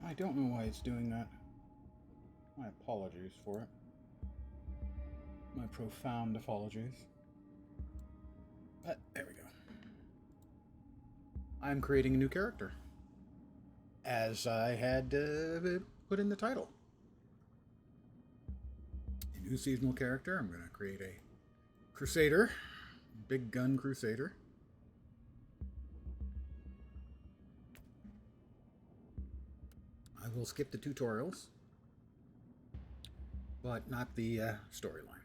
I don't know why it's doing that. My apologies for it. My profound apologies. But there we go. I'm creating a new character, as I had put in the title. A new seasonal character. I'm going to create a Crusader, big gun Crusader. I will skip the tutorials, but not the storyline.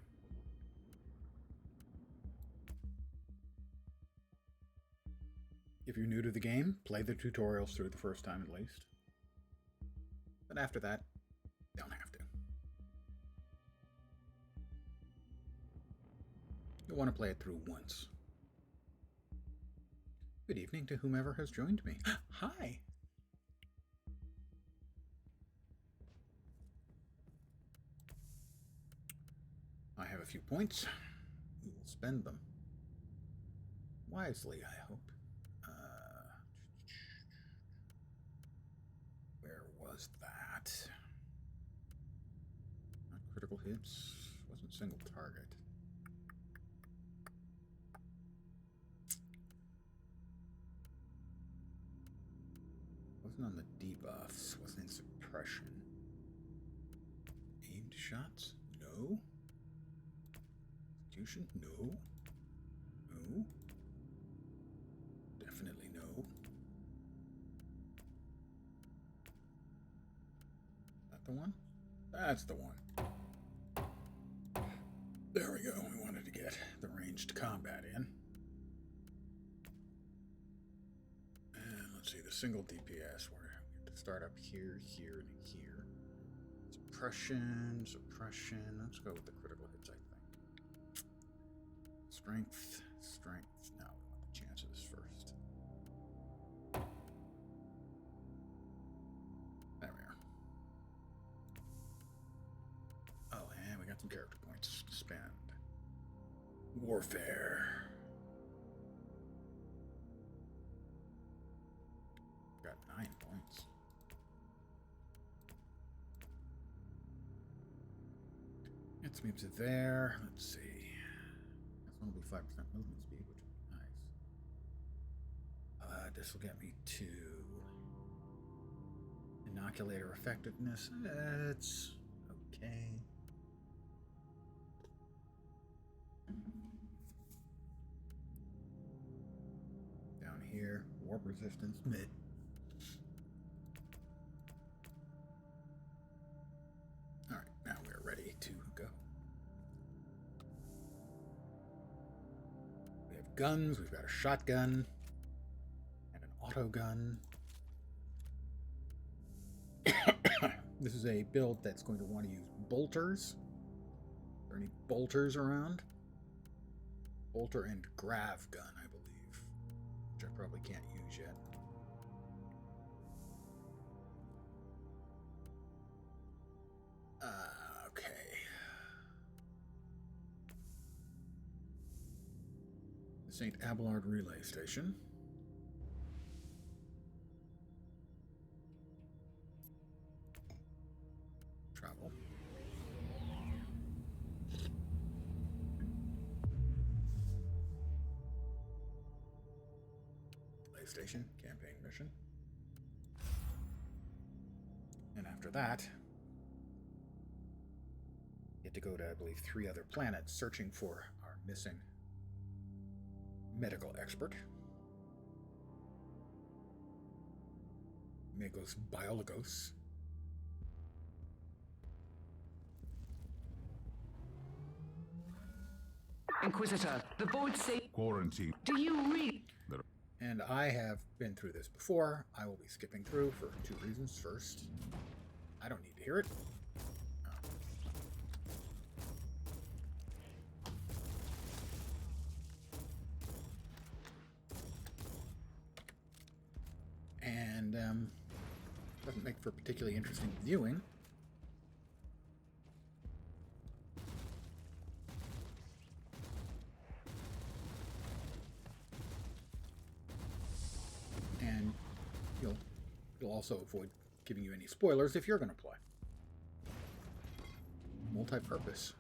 If you're new to the game, play the tutorials through the first time at least. But after that, don't have to. You'll want to play it through once. Good evening to whomever has joined me. Hi! I have a few points. We will spend them wisely, I hope. Where was that? Not critical hits. Wasn't single target. Wasn't on the debuffs. Wasn't in suppression. Aimed shots? No. Execution? No. No. Definitely no. That the one? That's the one. There we go. We wanted to get the ranged combat in. And let's see, the single DPS. We have to start up here, here, and here. Suppression, suppression. Let's go with the critical hits, I think. Strength, strength. Now we want the chances first. There we are. Oh, and we got some character points to spend. Warfare. Got 9 points. Let's move to there. Let's see. That's going to be 5% movement speed, which would be nice. This will get me to inoculator effectiveness. It's okay. Down here, warp resistance, mid. All right, now we're ready to go. We have guns. We've got a shotgun and an auto gun. This is a build that's going to want to use bolters. Are there any bolters around? Bolter and grav gun, I believe, which I probably can't use yet. Okay. The St. Abelard Relay Station. Travel. Relay Station, campaign mission. And after that, you get to go to, I believe, 3 other planets searching for our missing medical expert. Magos Biologos. Inquisitor, the board say Quarantine. do you read? And I have been through this before. I will be skipping through for 2 reasons. First, I don't need to hear it. And doesn't make for particularly interesting viewing. And you'll also avoid giving you any spoilers if you're going to play. Multi-purpose.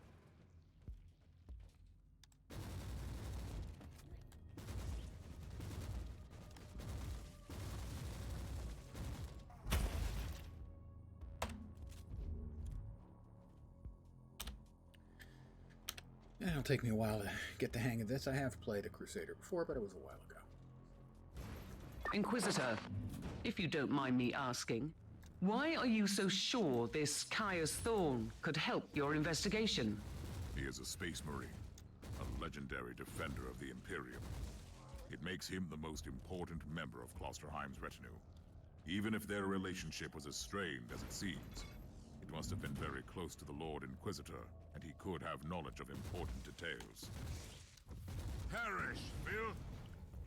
It'll take me a while to get the hang of this. I have played a Crusader before, but it was a while ago. Inquisitor, if you don't mind me asking, why are you so sure this Caius Thorn could help your investigation? He is a space marine, a legendary defender of the Imperium. It makes him the most important member of Klosterheim's retinue. Even if their relationship was as strained as it seems, it must have been very close to the Lord Inquisitor, and he could have knowledge of important details. Perish, filth!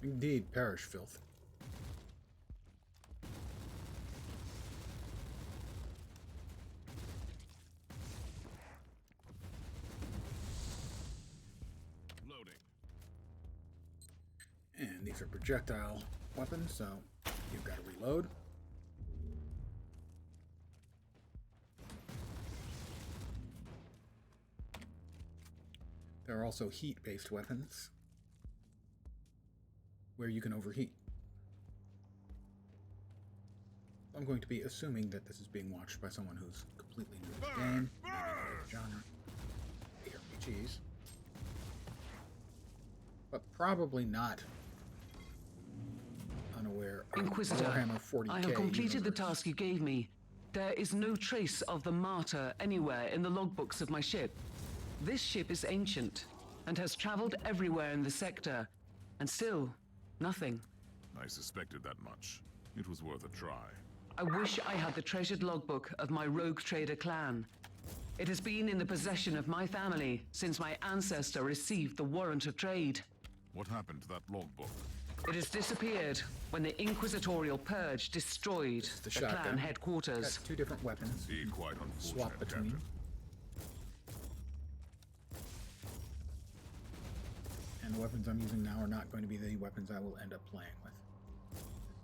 Indeed, perish, filth. Loading. And these are projectile weapons, so you've got to reload. There are also heat-based weapons where you can overheat. I'm going to be assuming that this is being watched by someone who's completely new to the game, maybe new to the genre, RPGs, but probably not unaware of Inquisitor, Warhammer 40K. I have completed the universe. task you gave me. There is no trace of the martyr anywhere in the logbooks of my ship. This ship is ancient and has traveled everywhere in the sector, and still, nothing. I suspected that much. It was worth a try. I wish I had the treasured logbook of my rogue trader clan. It has been in the possession of my family since my ancestor received the warrant of trade. What happened to that logbook? It has disappeared when the Inquisitorial Purge destroyed The the shotgun. clan headquarters. Got two different weapons. Indeed, quite unfortunate, Swap between. Captain. And the weapons I'm using now are not going to be the weapons I will end up playing with.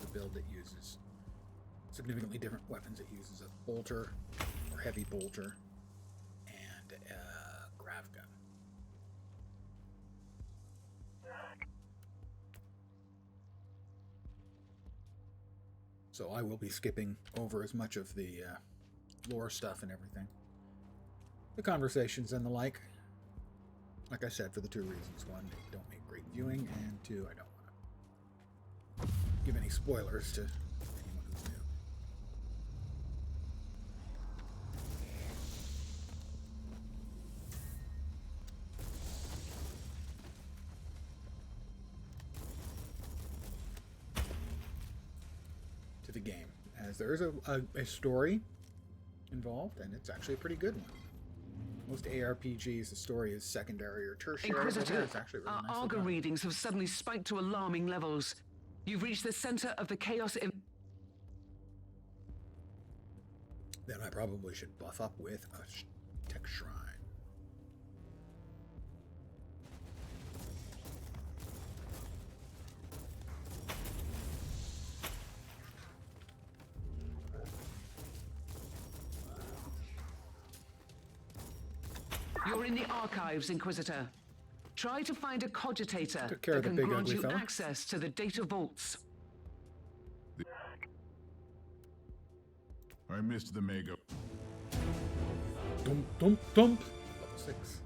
The build that uses significantly different weapons. It uses a bolter, or heavy bolter, and a grav gun. So I will be skipping over as much of the lore stuff and everything. The conversations and the like. Like I said, for the two reasons. One, they don't make great viewing, and two, I don't want to give any spoilers to anyone who's new. To the game, as there is a story involved, and it's actually a pretty good one. Most ARPGs, the story is secondary or tertiary. But here Inquisitor, it's actually really our nicely Argo done. readings have suddenly spiked to alarming levels. You've reached the center of the chaos. Then I probably should buff up with a tech shrine. You're in the archives, Inquisitor. Try to find a cogitator Took care that of the can big grant ugly you fella. access to the data vaults. I missed the mega. Dump, dump, dump. Level 6.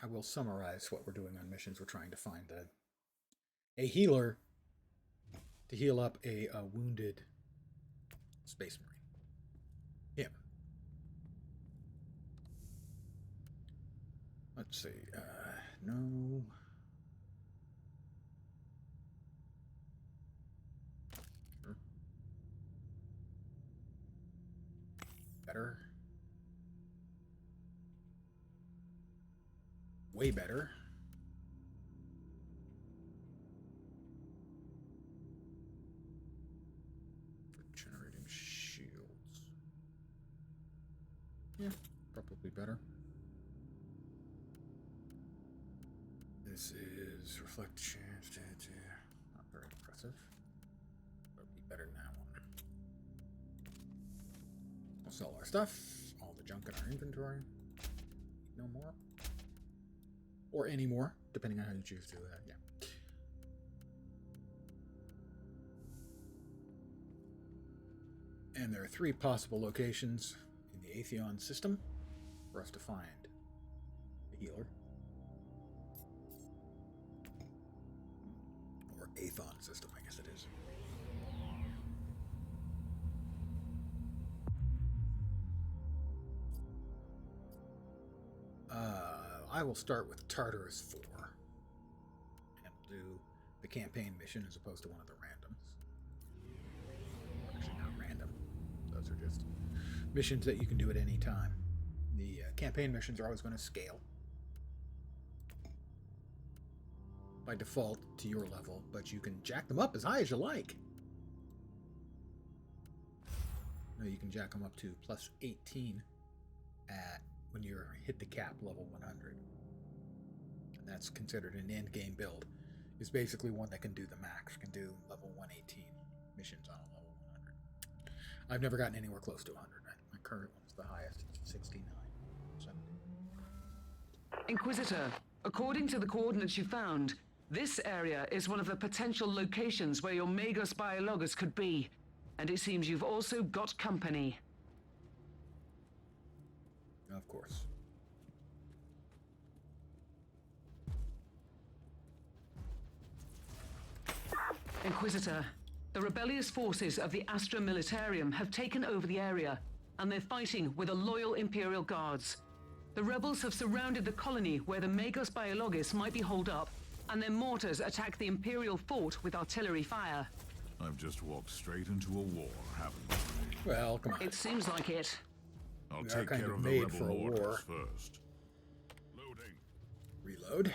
I will summarize what we're doing on missions. We're trying to find a healer to heal up a wounded space marine. Yeah. Let's see. No. Sure. Better. Way better. For generating shield. Yeah, probably better. This is reflect chance. Not very impressive. But be better than that one. We'll sell our stuff. All the junk in our inventory. No more. Or any more, depending on how you choose to. Yeah. And there are 3 possible locations in the Atheon system for us to find the healer. Or Athon system, I guess it is. I will start with Tartarus 4. And do the campaign mission as opposed to one of the randoms. Actually, not random. Those are just missions that you can do at any time. The campaign missions are always going to scale by default to your level, but you can jack them up as high as you like. You can jack them up to plus 18 at when you hit the cap level 100. And that's considered an end game build. It's basically one that can do the max, can do level 118 missions on a level 100. I've never gotten anywhere close to 100. My current one's the highest, it's 69. So. Inquisitor, according to the coordinates you found, this area is one of the potential locations where your Magos Biologus could be. And it seems you've also got company. Of course. Inquisitor, the rebellious forces of the Astra Militarium have taken over the area, and they're fighting with the loyal Imperial Guards. The rebels have surrounded the colony where the Magos Biologis might be holed up, and their mortars attack the Imperial fort with artillery fire. I've just walked straight into a war, haven't I? Well, come on. It seems like it. I'll We are take kind care of of the made rebel for a mortars war. first. Loading. Reload.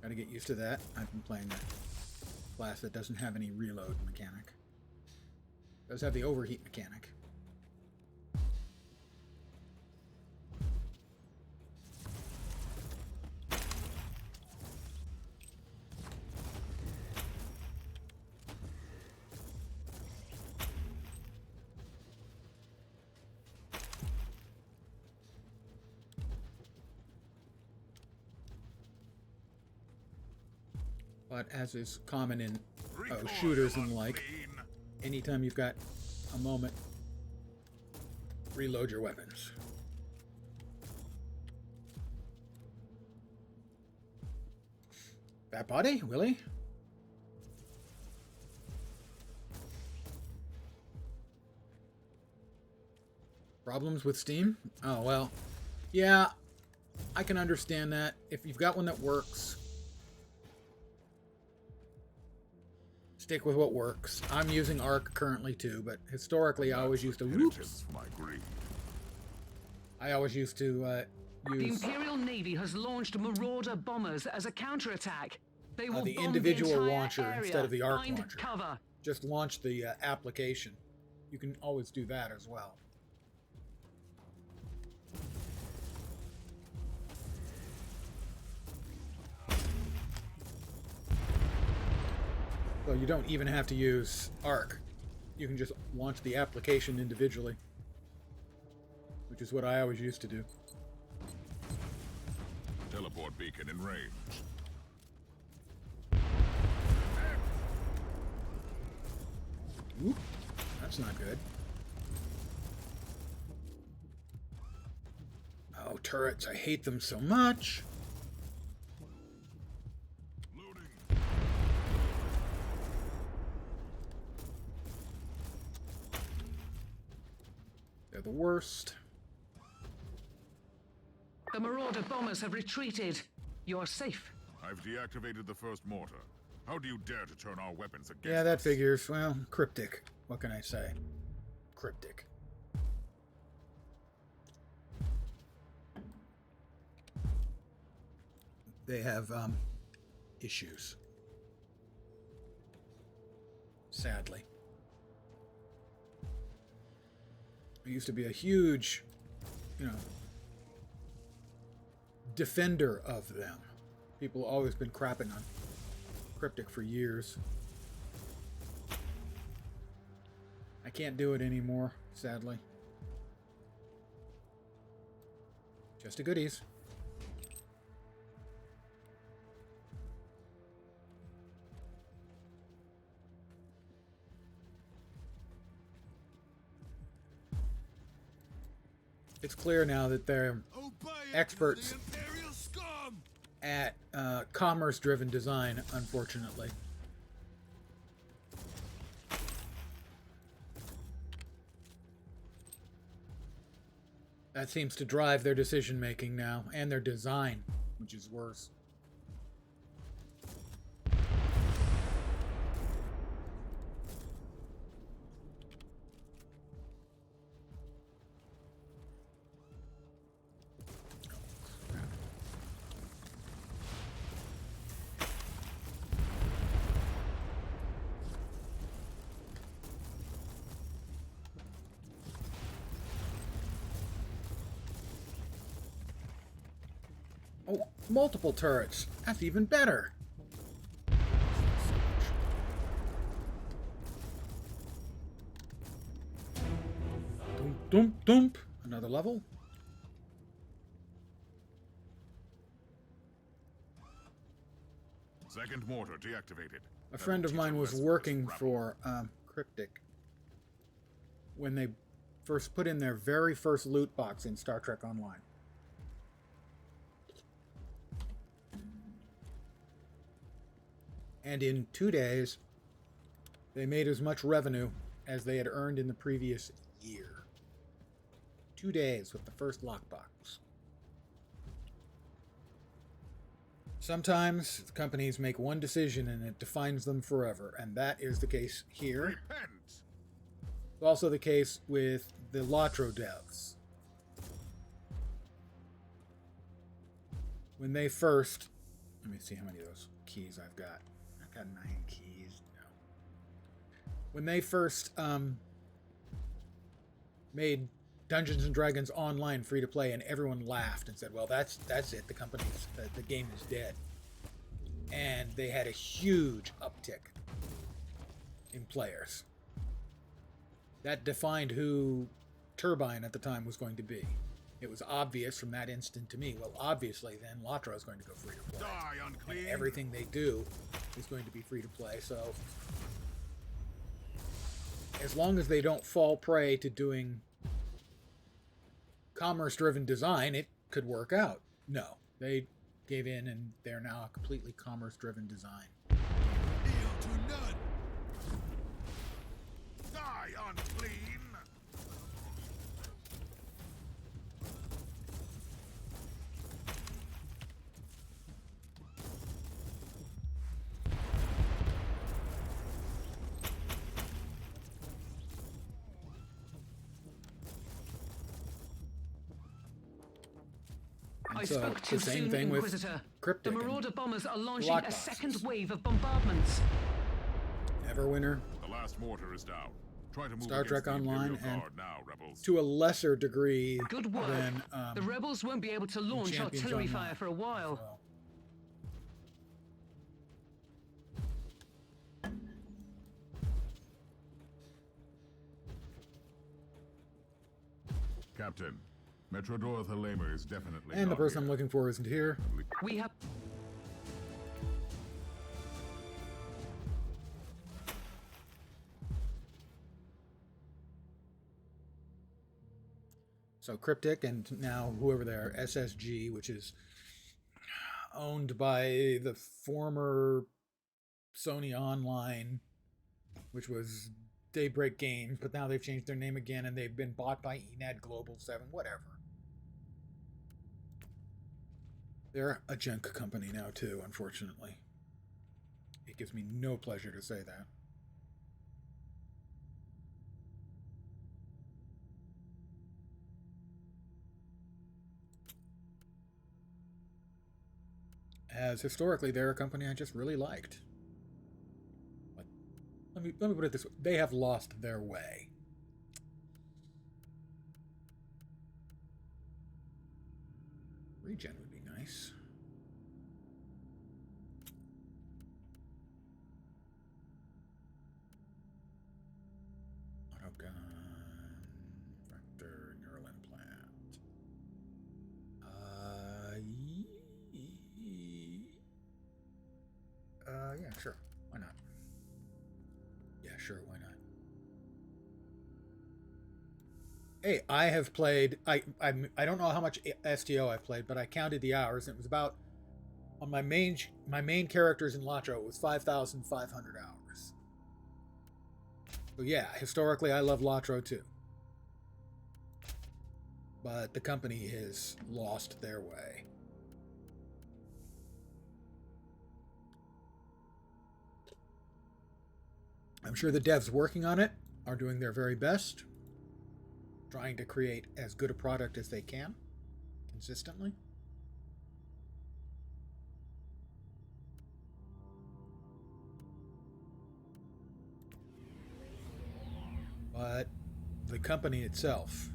Gotta get used to that. I've been playing a class that doesn't have any reload mechanic. Does have the overheat mechanic. But as is common in shooters and like, anytime you've got a moment, reload your weapons. That body, Willie? Problems with Steam? Oh, well, yeah, I can understand that. If you've got one that works, stick with what works. I'm using Arc currently too, but historically I always used to. Whoops. I always used to The use Imperial Navy has launched Marauder bombers as a counterattack. They will the bomb individual the entire launcher area. instead of the arc Find launcher. cover. Just launch the application. You can always do that as well. So you don't even have to use Arc. You can just launch the application individually, which is what I always used to do. Teleport beacon in range. Oop, that's not good. Oh, turrets, I hate them so much. Loading. They're the worst. The Marauder bombers have retreated. You are safe. I've deactivated the first mortar. How do you dare to turn our weapons against Yeah, that us? figures. Well, cryptic. What can I say? Cryptic. They have issues. Sadly. I used to be a huge, defender of them. People have always been crapping on Cryptic for years. I can't do it anymore, sadly. Just a goodies. It's clear now that they're experts at commerce-driven design, unfortunately. That seems to drive their decision-making now, and their design, which is worse. Oh, multiple turrets. That's even better. Dump, dump, dump. Another level. Second mortar deactivated. A friend of mine was working for Cryptic when they first put in their very first loot box in Star Trek Online. And in 2 days, they made as much revenue as they had earned in the previous year. 2 days with the first lockbox. Sometimes companies make one decision and it defines them forever, and that is the case here. Repent. It's also the case with the Latro devs. When they first... Let me see how many of those keys I've got. I've got 9 keys. No. When they first made Dungeons and Dragons Online free to play, and everyone laughed and said, "Well, that's it. The game is dead." And they had a huge uptick in players. That defined who Turbine at the time was going to be. It was obvious from that instant to me. Well, obviously, then Latra is going to go free to play. Die, unclean. And everything they do is going to be free to play. So, as long as they don't fall prey to doing commerce-driven design, it could work out. No, they gave in, and they're now a completely commerce-driven design. Kneel to none. Die, unclean. I So, spoke too the same soon, thing with Inquisitor. Cryptic The and Marauder bombers are launching lock a boxes. second wave of bombardments. Neverwinter, The last mortar is down. Try to move Star against Trek the Online, Imperial and Guard now, rebels. to a lesser degree Good work. than The rebels won't be able to launch Champions artillery Online. fire for a while. Well, Captain, Metrodor Thelema is definitely and the not person I'm here. looking for isn't here. We have... So Cryptic and now whoever they are, SSG, which is owned by the former Sony Online, which was Daybreak Games, but now they've changed their name again and they've been bought by Enad Global 7, whatever. They're a junk company now too, unfortunately. It gives me no pleasure to say that. As historically, they're a company I just really liked. But let me put it this way: they have lost their way. gun, vector, neural implant. Yeah, sure. Why not? Yeah, sure. Why not? Hey, I have played. I don't know how much STO I've played, but I counted the hours. And it was about on my main characters in Latro. It was 5,500 hours. So yeah, historically, I love Latro too. But the company has lost their way. I'm sure the devs working on it are doing their very best, trying to create as good a product as they can, consistently. But the company itself,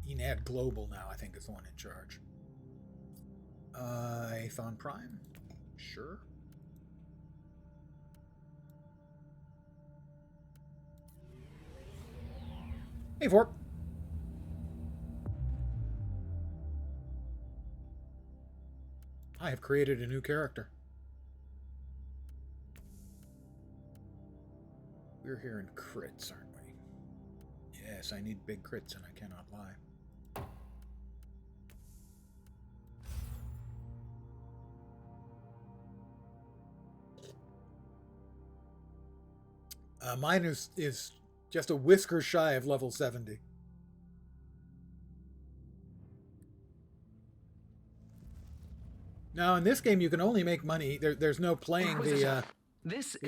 Enad Global now, I think, is the one in charge. Athon Prime? Sure. Hey, Vorp. I have created a new character. We're hearing crits, aren't we? Yes, I need big crits, and I cannot lie. Mine is just a whisker shy of level 70. Now, in this game, you can only make money. There's no playing the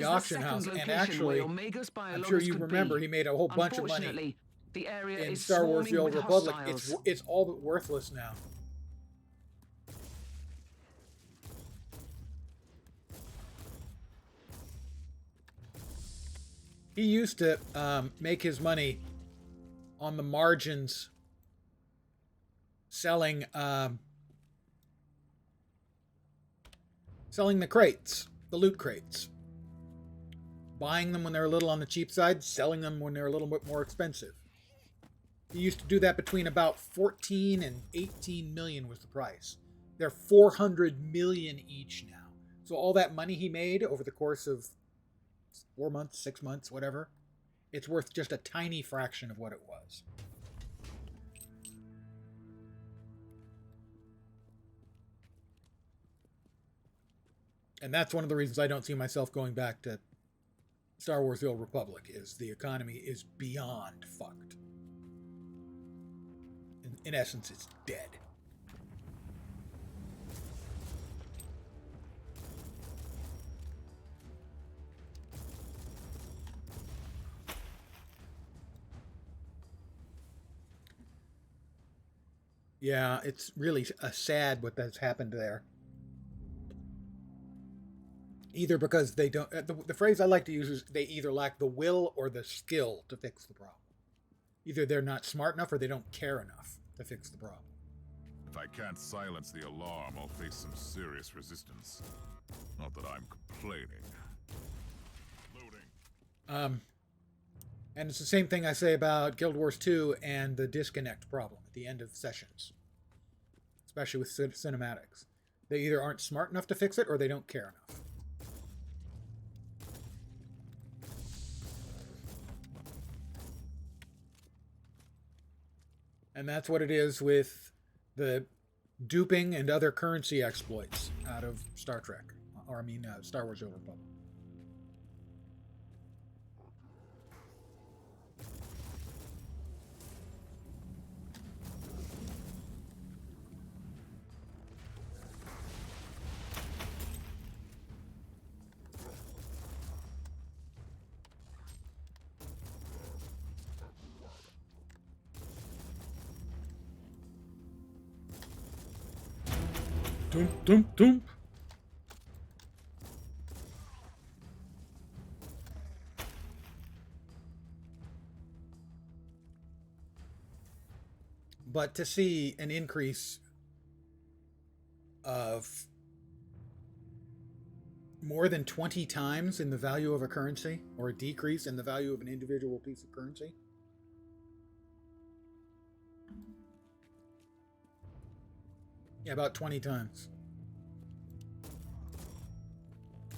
auction house. And actually, I'm sure you remember, he made a whole bunch of money the area in is Star Wars: The Old with Republic. hostiles. It's all but worthless now. He used to make his money on the margins selling the crates, the loot crates. Buying them when they're a little on the cheap side, selling them when they're a little bit more expensive. He used to do that between about 14 and 18 million was the price. They're 400 million each now. So all that money he made over the course of 4 months, 6 months, whatever, it's worth just a tiny fraction of what it was. And that's one of the reasons I don't see myself going back to Star Wars: The Old Republic, is the economy is beyond fucked. In essence, it's dead. Yeah, it's really sad what that's happened there. Either because they don't... The phrase I like to use is they either lack the will or the skill to fix the problem. Either they're not smart enough or they don't care enough to fix the problem. If I can't silence the alarm, I'll face some serious resistance. Not that I'm complaining. Loading. And it's the same thing I say about Guild Wars 2 and the disconnect problem at the end of sessions. Especially with cinematics. They either aren't smart enough to fix it or they don't care enough. And that's what it is with the duping and other currency exploits out of Star Trek. Or, I mean, Star Wars: The Old Republic. Doom, doom, doom. But to see an increase of more than 20 times in the value of a currency, or a decrease in the value of an individual piece of currency. Yeah, about 20 times.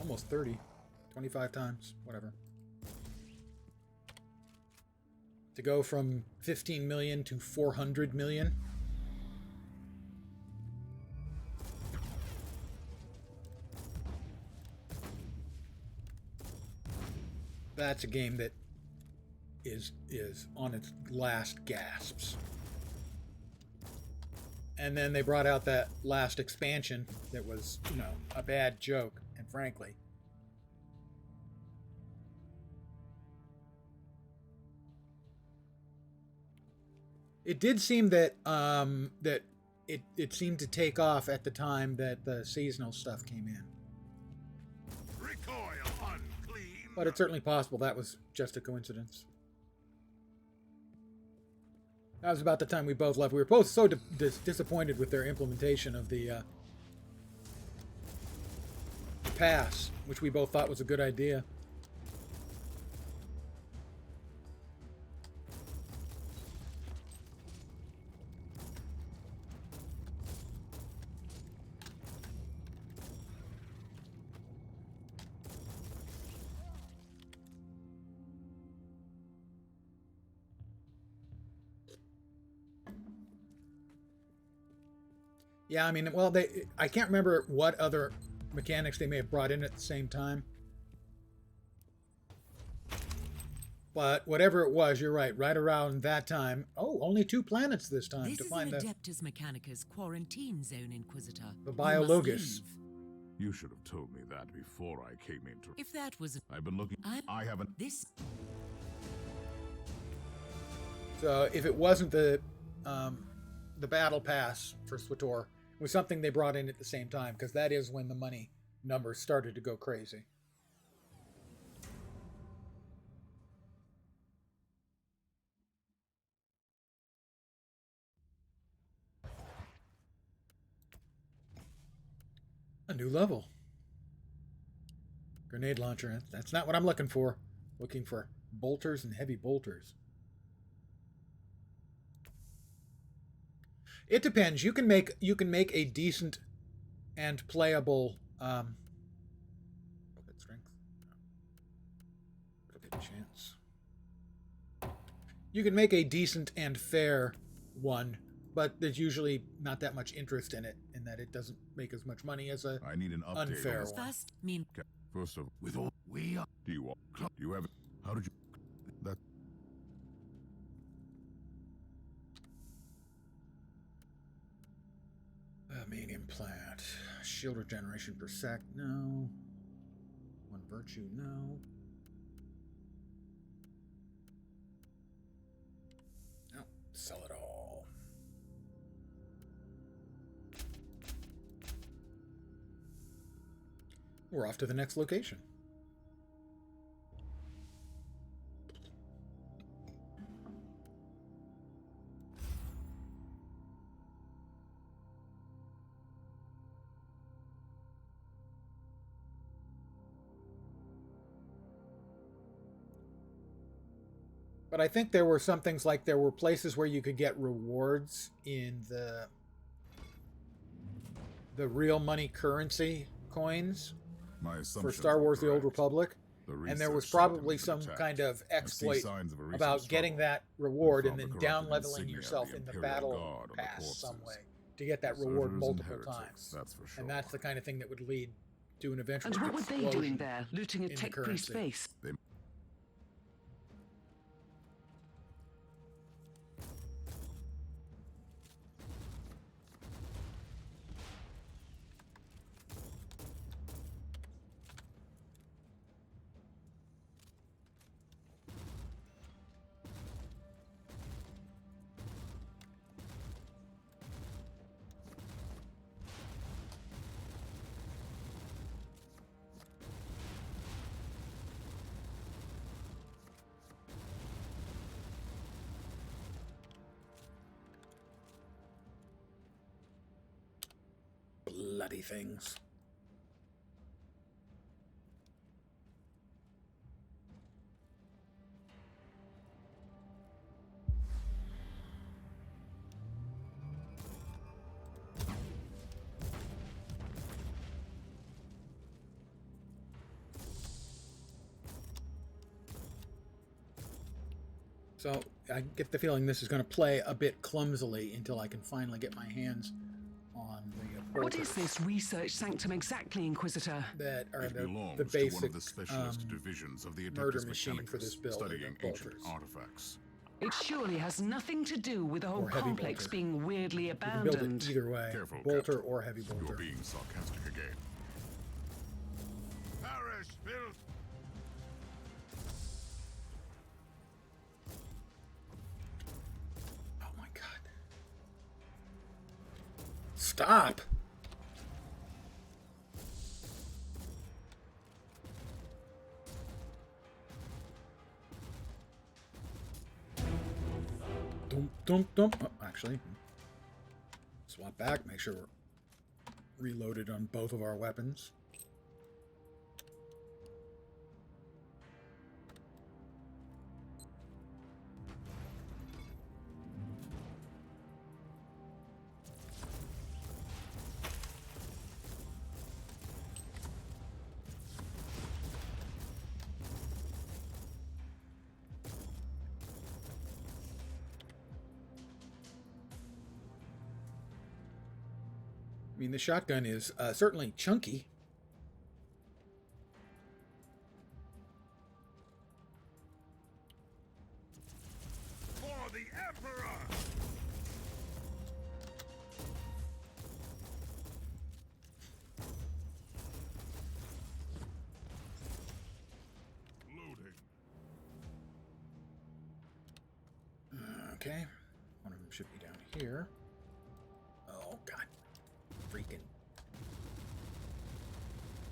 Almost 30. 25 times, whatever. To go from 15 million to 400 million. That's a game that is on its last gasps. And then they brought out that last expansion that was, you know, a bad joke, and frankly. It did seem that that it seemed to take off at the time that the seasonal stuff came in. Recoil, unclean. But it's certainly possible that was just a coincidence. That was about the time we both left. We were both so disappointed with their implementation of the pass, which we both thought was a good idea. Yeah, I mean, well, I can't remember what other mechanics they may have brought in at the same time. But whatever it was, you're right. Right around that time. Oh, only 2 planets this time This to is find an the Adeptus Mechanicus quarantine zone, Inquisitor. The You must Biologus. leave. You should have told me that before I came into. If that was I've been looking. I haven't. this, So if it wasn't the battle pass for SWTOR, it was something they brought in at the same time, because that is when the money numbers started to go crazy. A new level. Grenade launcher. That's not what I'm looking for. Looking for bolters and heavy bolters. It depends. You can make a decent and playable strength. Chance. You can make a decent and fair one, but there's usually not that much interest in it, in that it doesn't make as much money as a I need an update. unfair on this. one. first mean Okay. First of, with all we are. Do you want? Do you have? How did you? That. Main implant. Shield regeneration per sec. No. 1 virtue. No. No. Sell it all. We're off to the next location. But I think there were some things, like there were places where you could get rewards in the real money currency coins My for assumptions Star were Wars: The Old correct. Republic. The And there was research showed them probably to be some attacked. kind of I've seen exploit signs of a recent about getting struggle. that reward They and found then the down corrupted leveling insignia of yourself the in the Imperial battle Guard on the pass some corpses. way to get that reward Deserters and multiple heretics, times. that's for sure. And that's the kind of thing that would lead to an eventual And what were they explosion doing there, looting a in the tech priest currency. base? Bloody things. So I get the feeling this is going to play a bit clumsily until I can finally get my hands on the What is bolters this research sanctum exactly, Inquisitor? that are It belongs the to one basic of the specialist divisions of the murder Adeptus machine for Mechanicus, this build. studying the ancient bolters. artifacts. It surely has nothing to do with the whole Or heavy complex bolter. being weirdly You can build abandoned. it either way, Careful, bolter Captain. or heavy bolter. You're being sarcastic again. Parish filth! Oh my god! Stop! Dump. Oh, actually, swap back. Make sure we're reloaded on both of our weapons. I mean, the shotgun is certainly chunky. For the Emperor! Loading. Okay, one of them should be down here. Oh god, freaking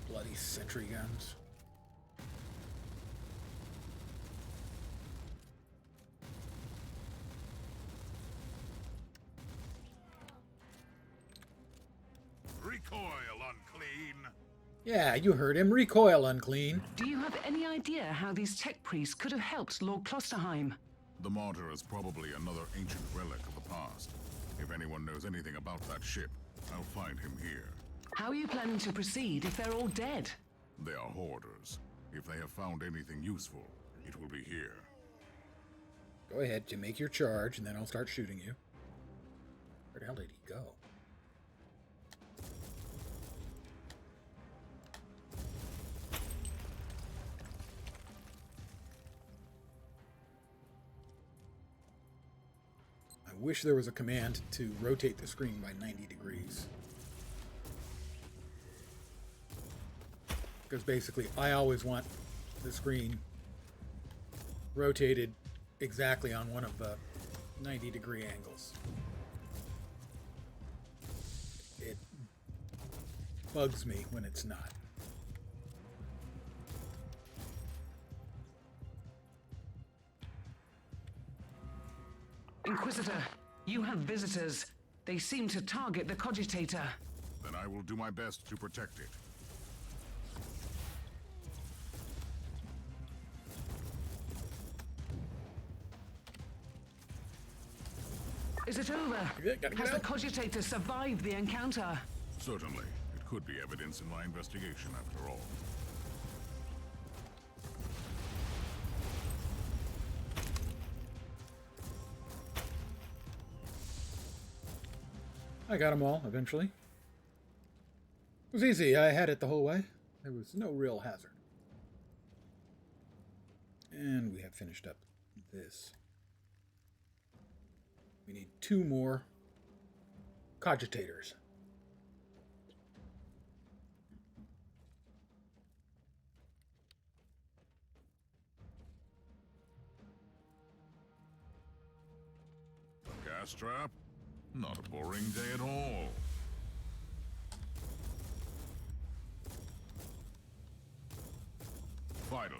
bloody sentry guns. Recoil, unclean! Yeah, you heard him. Recoil, unclean. Do you have any idea how these tech priests could have helped Lord Klosterheim? The martyr is probably another ancient relic of the past. If anyone knows anything about that ship, I'll find him here. How are you planning to proceed if they're all dead? They are hoarders. If they have found anything useful, it will be here. Go ahead to make your charge, and then I'll start shooting you. Where the hell did he go? I wish there was a command to rotate the screen by 90 degrees. Because basically, I always want the screen rotated exactly on one of the 90-degree angles. It bugs me when it's not. Inquisitor, you have visitors. They seem to target the cogitator. Then I will do my best to protect it. Is it over? Gotta get Has the out. cogitator survived the encounter? Certainly. It could be evidence in my investigation, after all. I got them all, eventually. It was easy. I had it the whole way. There was no real hazard. And we have finished up this. We need 2 more cogitators. A gas trap? Not a boring day at all. Finally,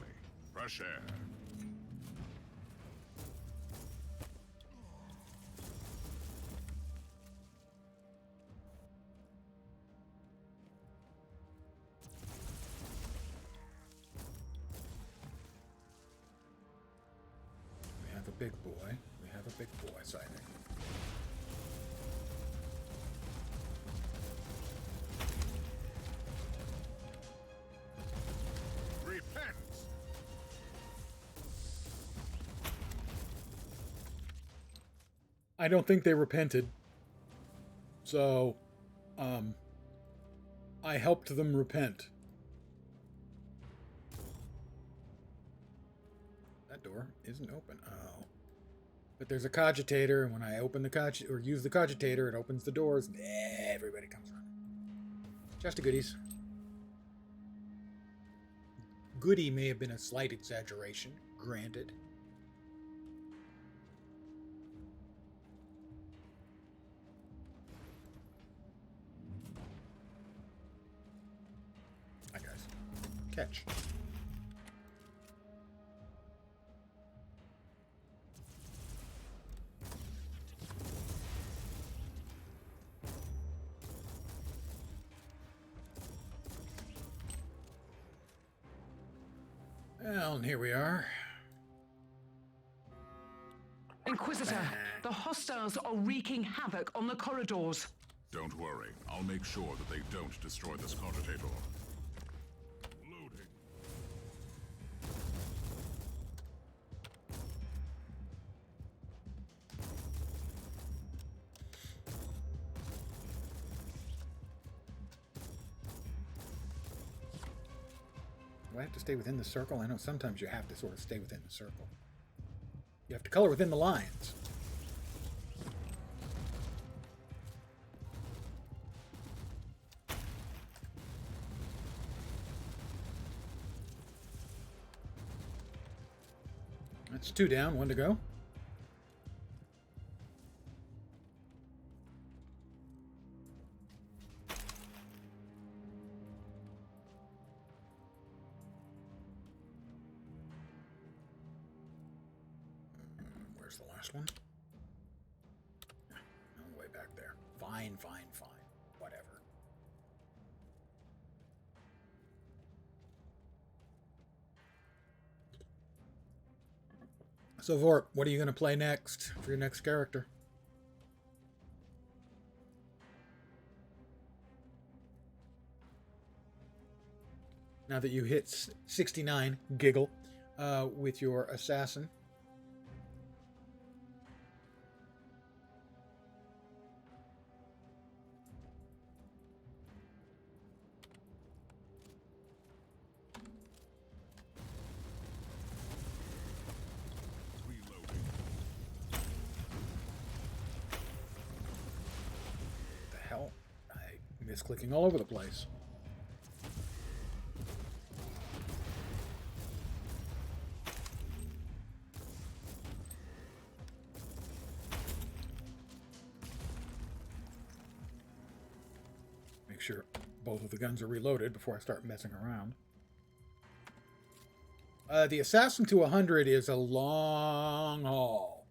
fresh air. We have a big boy. We have a big boy sighting. Repent! I don't think they repented. So, I helped them repent. That door isn't open. Oh. But there's a cogitator, and when I open the or use the cogitator, it opens the doors, and everybody comes running. Just a goodies. Goody may have been a slight exaggeration, granted. Hi, guys. Catch. Well, and here we are. Inquisitor, the hostiles are wreaking havoc on the corridors. Don't worry. I'll make sure that they don't destroy this cogitator. Loading. Do I have to stay within the circle? I know sometimes you have to sort of stay within the circle. You have to color within the lines. That's 2 down, 1 to go. Where's the last one? All the way back there. Fine, fine, fine. Whatever. So, Vort, what are you going to play next for your next character? Now that you hit 69, giggle, with your assassin. Reloading. What the hell? I misclicking all over the place. Make sure both of the guns are reloaded before I start messing around. The Assassin to 100 is a long haul.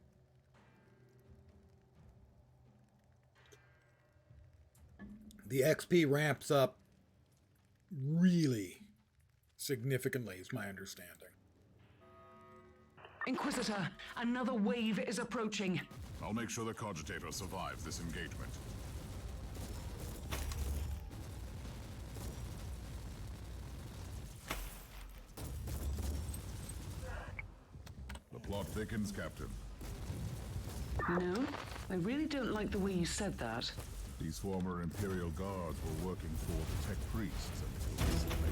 The XP ramps up really significantly, is my understanding. Inquisitor, another wave is approaching. I'll make sure the cogitator survives this engagement. The plot thickens, Captain. You know, I really don't like the way you said that. These former Imperial guards were working for the tech priests until recently.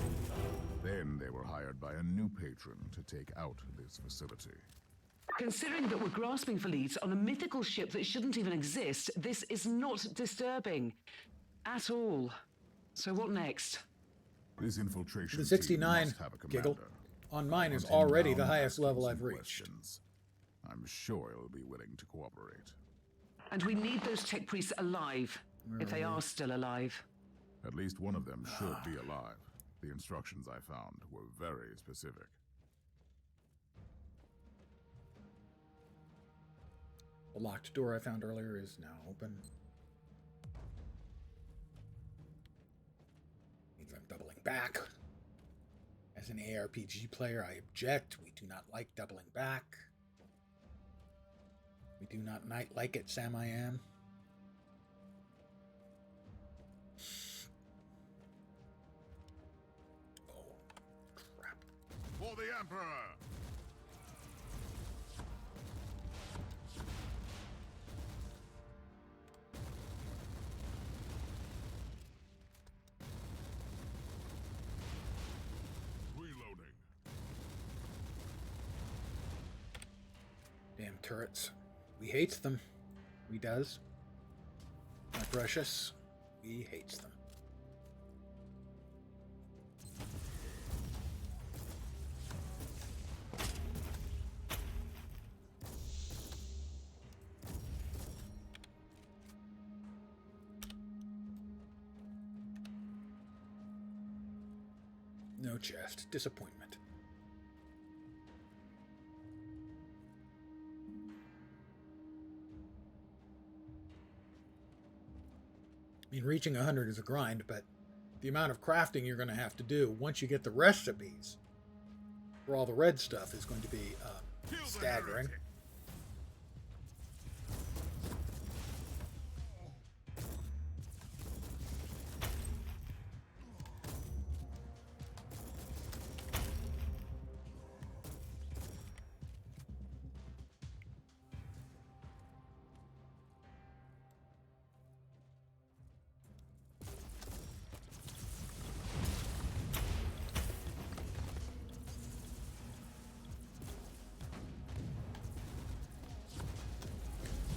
Then they were hired by a new patron to take out this facility. Considering that we're grasping for leads on a mythical ship that shouldn't even exist, this is not disturbing. At all. So what next? This infiltration The team 69, must have a giggle, commander. on mine is Hunt him already down the and highest ask him level some I've reached. questions. I'm sure he'll be willing to cooperate. And we need those tech priests alive. Where If they are are still alive. At least one of them should be alive. The instructions I found were very specific. The locked door I found earlier is now open. Means I'm doubling back. As an ARPG player, I object. We do not like doubling back. We do not like it, Sam I am. Oh, crap. For the Emperor! Damn turrets. We hates them. We does. My precious. We hates them. No chest. Disappointment. I mean, reaching 100 is a grind, but the amount of crafting you're going to have to do once you get the recipes for all the red stuff is going to be staggering.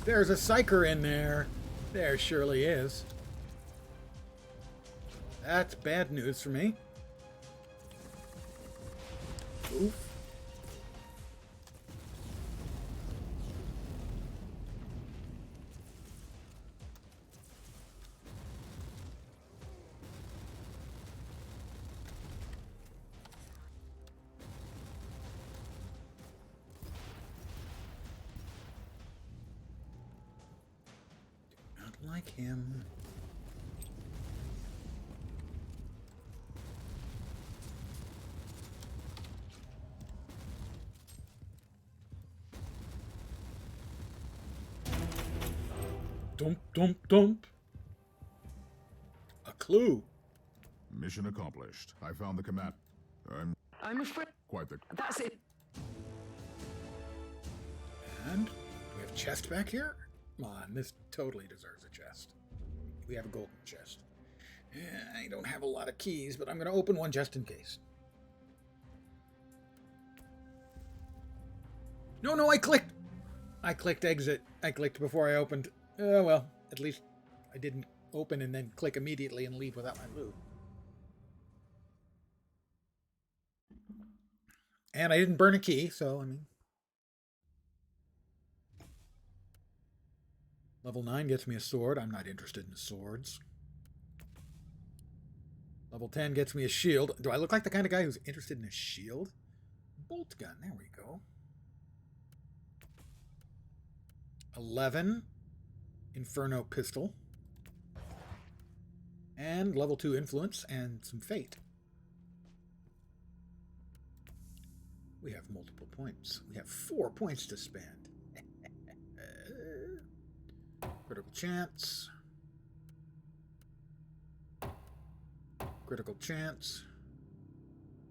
There's a psyker in there. There surely is. That's bad news for me. Oof. Like him. Dump, dump, dump. A clue. Mission accomplished. I found the command. I'm afraid Quite the... that's it. And we have a chest back here? Come on, this totally deserves a chest. We have a golden chest. I don't have a lot of keys, but I'm going to open one just in case. No, I clicked. I clicked exit. I clicked before I opened. Well, at least I didn't open and then click immediately and leave without my loot. And I didn't burn a key, so, I mean... Level 9 gets me a sword. I'm not interested in swords. Level 10 gets me a shield. Do I look like the kind of guy who's interested in a shield? Bolt gun. There we go. 11. Inferno pistol. And level 2 influence and some fate. We have multiple points. We have 4 points to spend. Critical chance. Critical chance.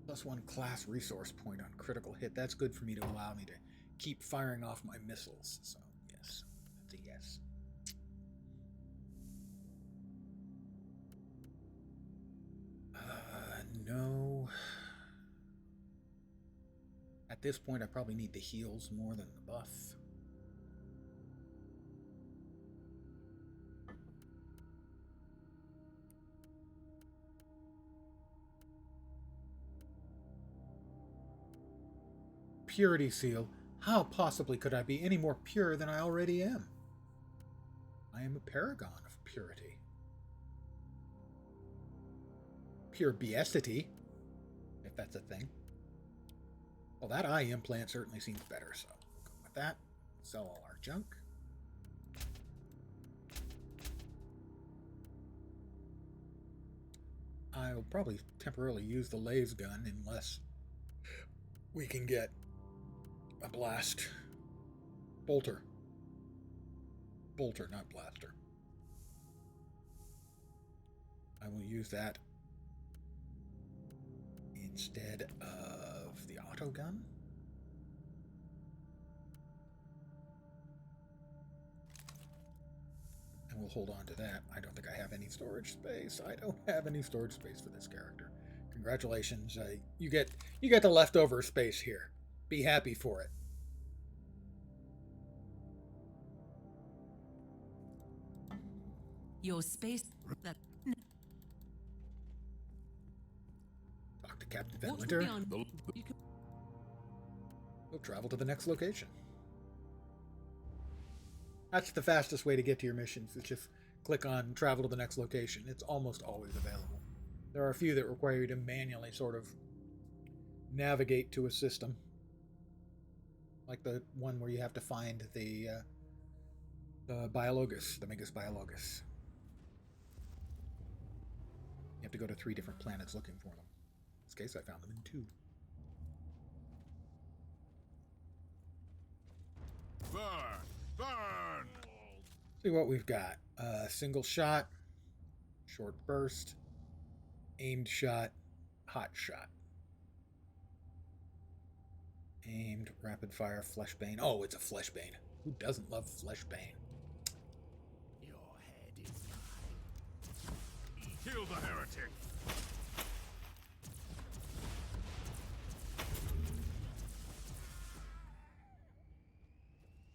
+1 class resource point on critical hit. That's good for me to allow me to keep firing off my missiles. So, yes. That's a yes. No. At this point, I probably need the heals more than the buff. Purity seal. How possibly could I be any more pure than I already am? I am a paragon of purity. Pure beastity, if that's a thing. Well, that eye implant certainly seems better, so we'll go with that. Sell all our junk. I'll probably temporarily use the laser gun unless we can get a blast. Bolter, not blaster. I will use that instead of the auto gun. And we'll hold on to that. I don't think I have any storage space. I don't have any storage space for this character. Congratulations. You get the leftover space here. Be happy for it. Your space. Talk to Captain Van What's Winter. beyond? We'll travel to the next location. That's the fastest way to get to your missions. It's just click on travel to the next location. It's almost always available. There are a few that require you to manually sort of navigate to a system. Like the one where you have to find the Biologus, the Megas Biologus. You have to go to 3 different planets looking for them. In this case, I found them in 2. Burn! Burn! See what we've got. Single shot, short burst, aimed shot, hot shot. Aimed, rapid fire, fleshbane. Oh, it's a fleshbane. Who doesn't love fleshbane? Your head is mine. Kill the heretic!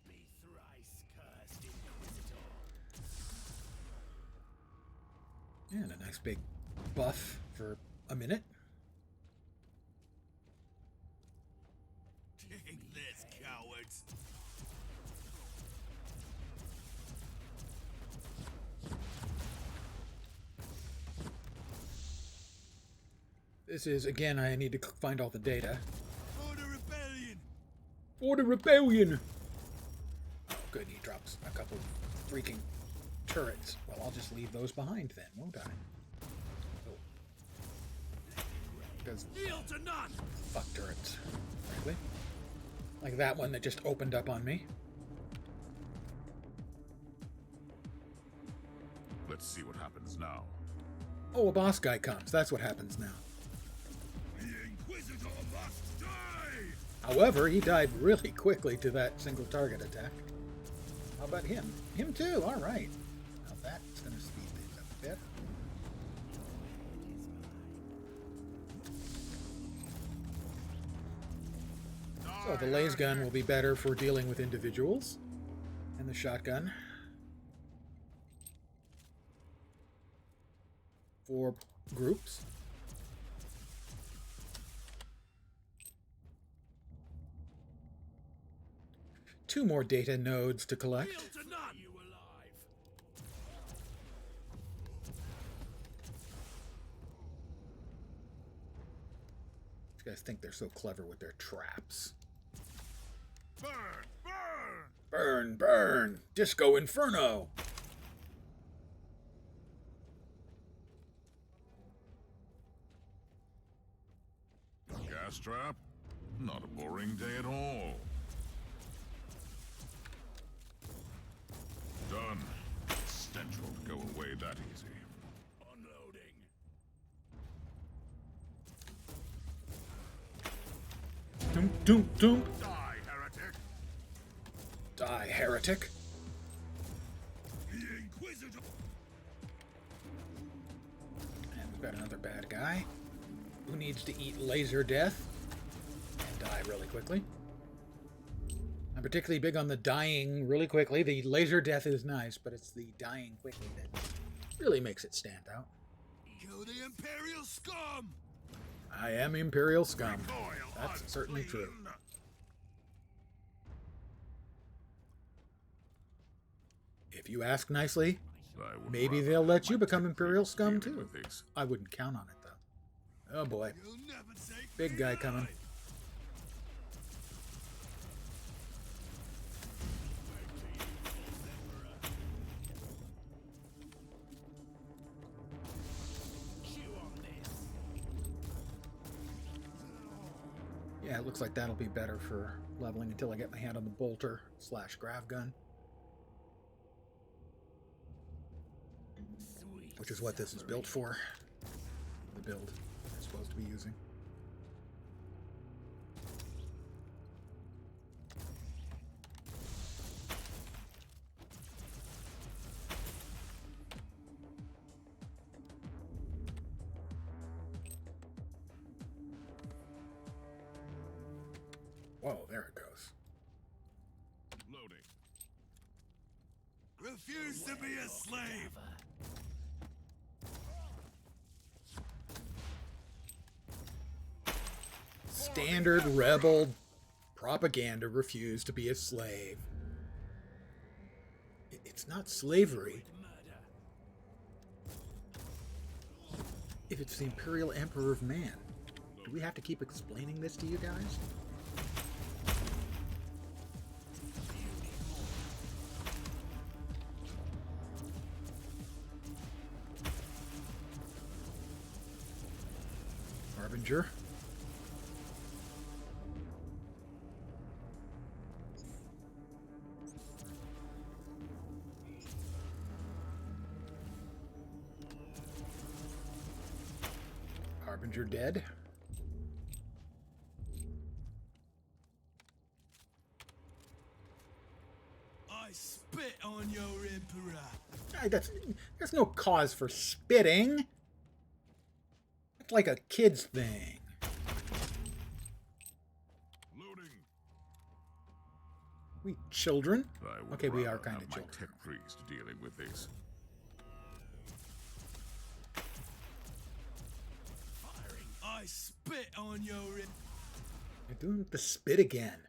Be thrice cursed, Inquisitor. And a nice big buff for a minute. Take this, cowards. This is, again, I need to find all the data. For the rebellion. For the rebellion! Oh, good, he drops a couple freaking turrets. Well, I'll just leave those behind then, won't I? Oh. Because Yield to none. fuck turrets, frankly. Like that one that just opened up on me. Let's see what happens now. Oh, a boss guy comes. That's what happens now. The Inquisitor must die. However, he died really quickly to that single target attack. How about him? Him too, alright. Now that's going to speed things up a bit. So the laser gun will be better for dealing with individuals. And the shotgun for groups. Two more data nodes to collect. Yield to none. You alive. These guys think they're so clever with their traps. Burn! Burn! Burn, burn! Disco Inferno! A gas trap? Not a boring day at all. Done. Stench won't go away that easy. Unloading. Doom, doom, doom! Die, heretic! Die, heretic! The Inquisitor. And we've got another bad guy who needs to eat laser death and die really quickly. I'm particularly big on the dying really quickly. The laser death is nice, but it's the dying quickly that really makes it stand out. Kill the Imperial scum. I am Imperial scum. Recoil That's certainly true. unclean. If you ask nicely, I would maybe rather they'll have let you my become Imperial techniques scum dealing too. with these. I wouldn't count on it though. Oh boy, You'll never take big me guy alive. coming. Chew on this. Yeah, it looks like that'll be better for leveling until I get my hand on the bolter / grav gun, Sweet. which is what this is built for. The build I'm supposed to be using. Whoa, there it goes. Loading. Refuse to be a slave. Standard rebel propaganda refused to be a slave. It's not slavery if it's the Imperial Emperor of Man. Do we have to keep explaining this to you guys? Harbinger. Harbinger dead. I spit on your emperor. There's no cause for spitting. It's like a kid's thing. Loading. We children? I would Okay, we are rather kind have of my children. tech priest dealing with this. I spit on your emperor. You're doing the spit again.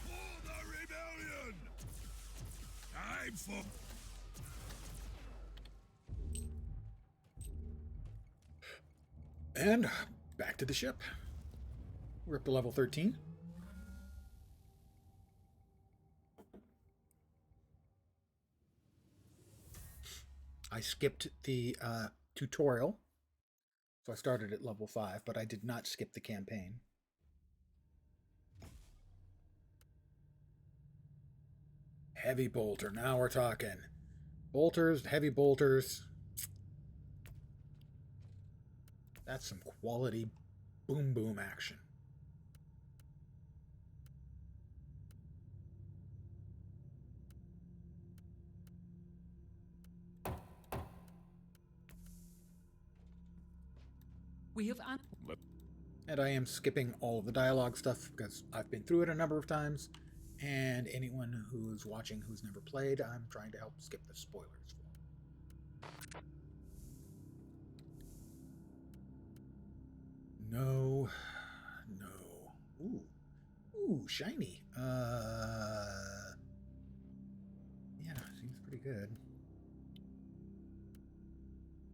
For the rebellion! Time for... And back to the ship. We're up to level 13. I skipped the tutorial, so I started at level 5, but I did not skip the campaign. Heavy bolter, now we're talking. Bolters, heavy bolters. That's some quality boom boom action. We have And I am skipping all of the dialogue stuff because I've been through it a number of times, and anyone who's watching who's never played, I'm trying to help skip the spoilers for. No. Ooh, shiny. Yeah, seems pretty good.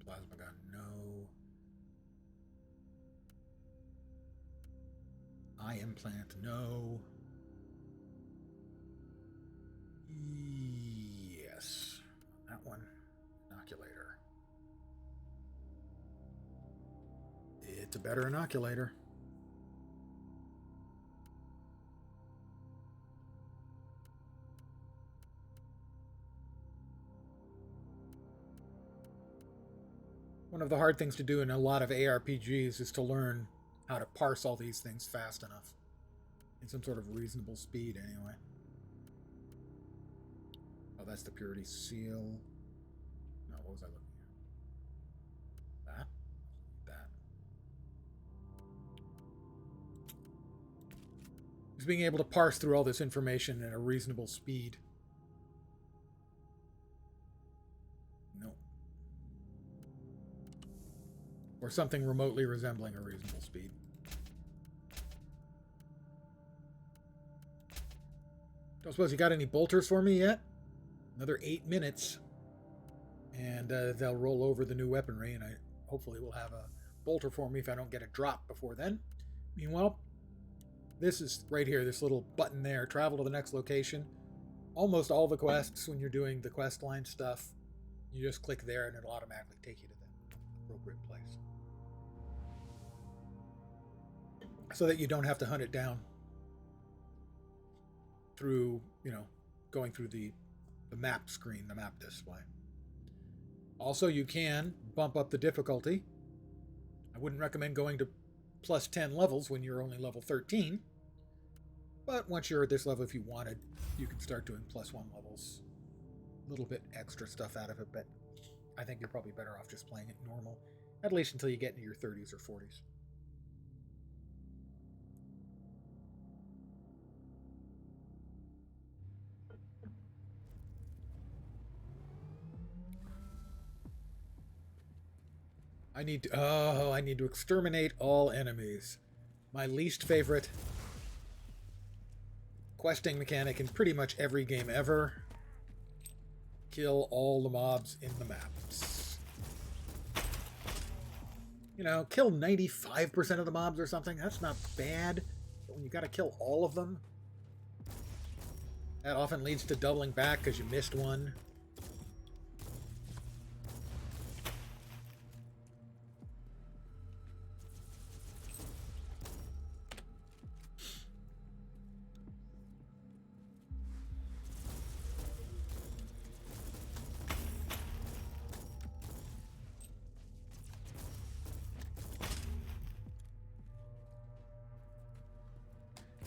Plasma gun, no. Eye implant, no. Yes. That one. Inoculator. It's a better inoculator. One of the hard things to do in a lot of ARPGs is to learn how to parse all these things fast enough. In some sort of reasonable speed, anyway. Oh, that's the purity seal. No, what was I looking at? That? That. Just being able to parse through all this information at a reasonable speed. No. Or something remotely resembling a reasonable speed. Don't suppose you got any bolters for me yet? Another 8 minutes. And they'll roll over the new weaponry, and I hopefully will have a bolter for me if I don't get a drop before then. Meanwhile, this is right here, this little button there, travel to the next location. Almost all the quests, when you're doing the quest line stuff, you just click there and it'll automatically take you to the appropriate place. So that you don't have to hunt it down through, going through the map screen, the map display. Also, you can bump up the difficulty. I wouldn't recommend going to plus 10 levels when you're only level 13. But once you're at this level, if you wanted, you can start doing plus 1 levels. A little bit extra stuff out of it, but I think you're probably better off just playing it normal, at least until you get into your 30s or 40s. I need to... Oh, I need to exterminate all enemies. My least favorite questing mechanic in pretty much every game ever. Kill all the mobs in the maps. You know, kill 95% of the mobs or something. That's not bad. But when you gotta kill all of them, that often leads to doubling back because you missed one.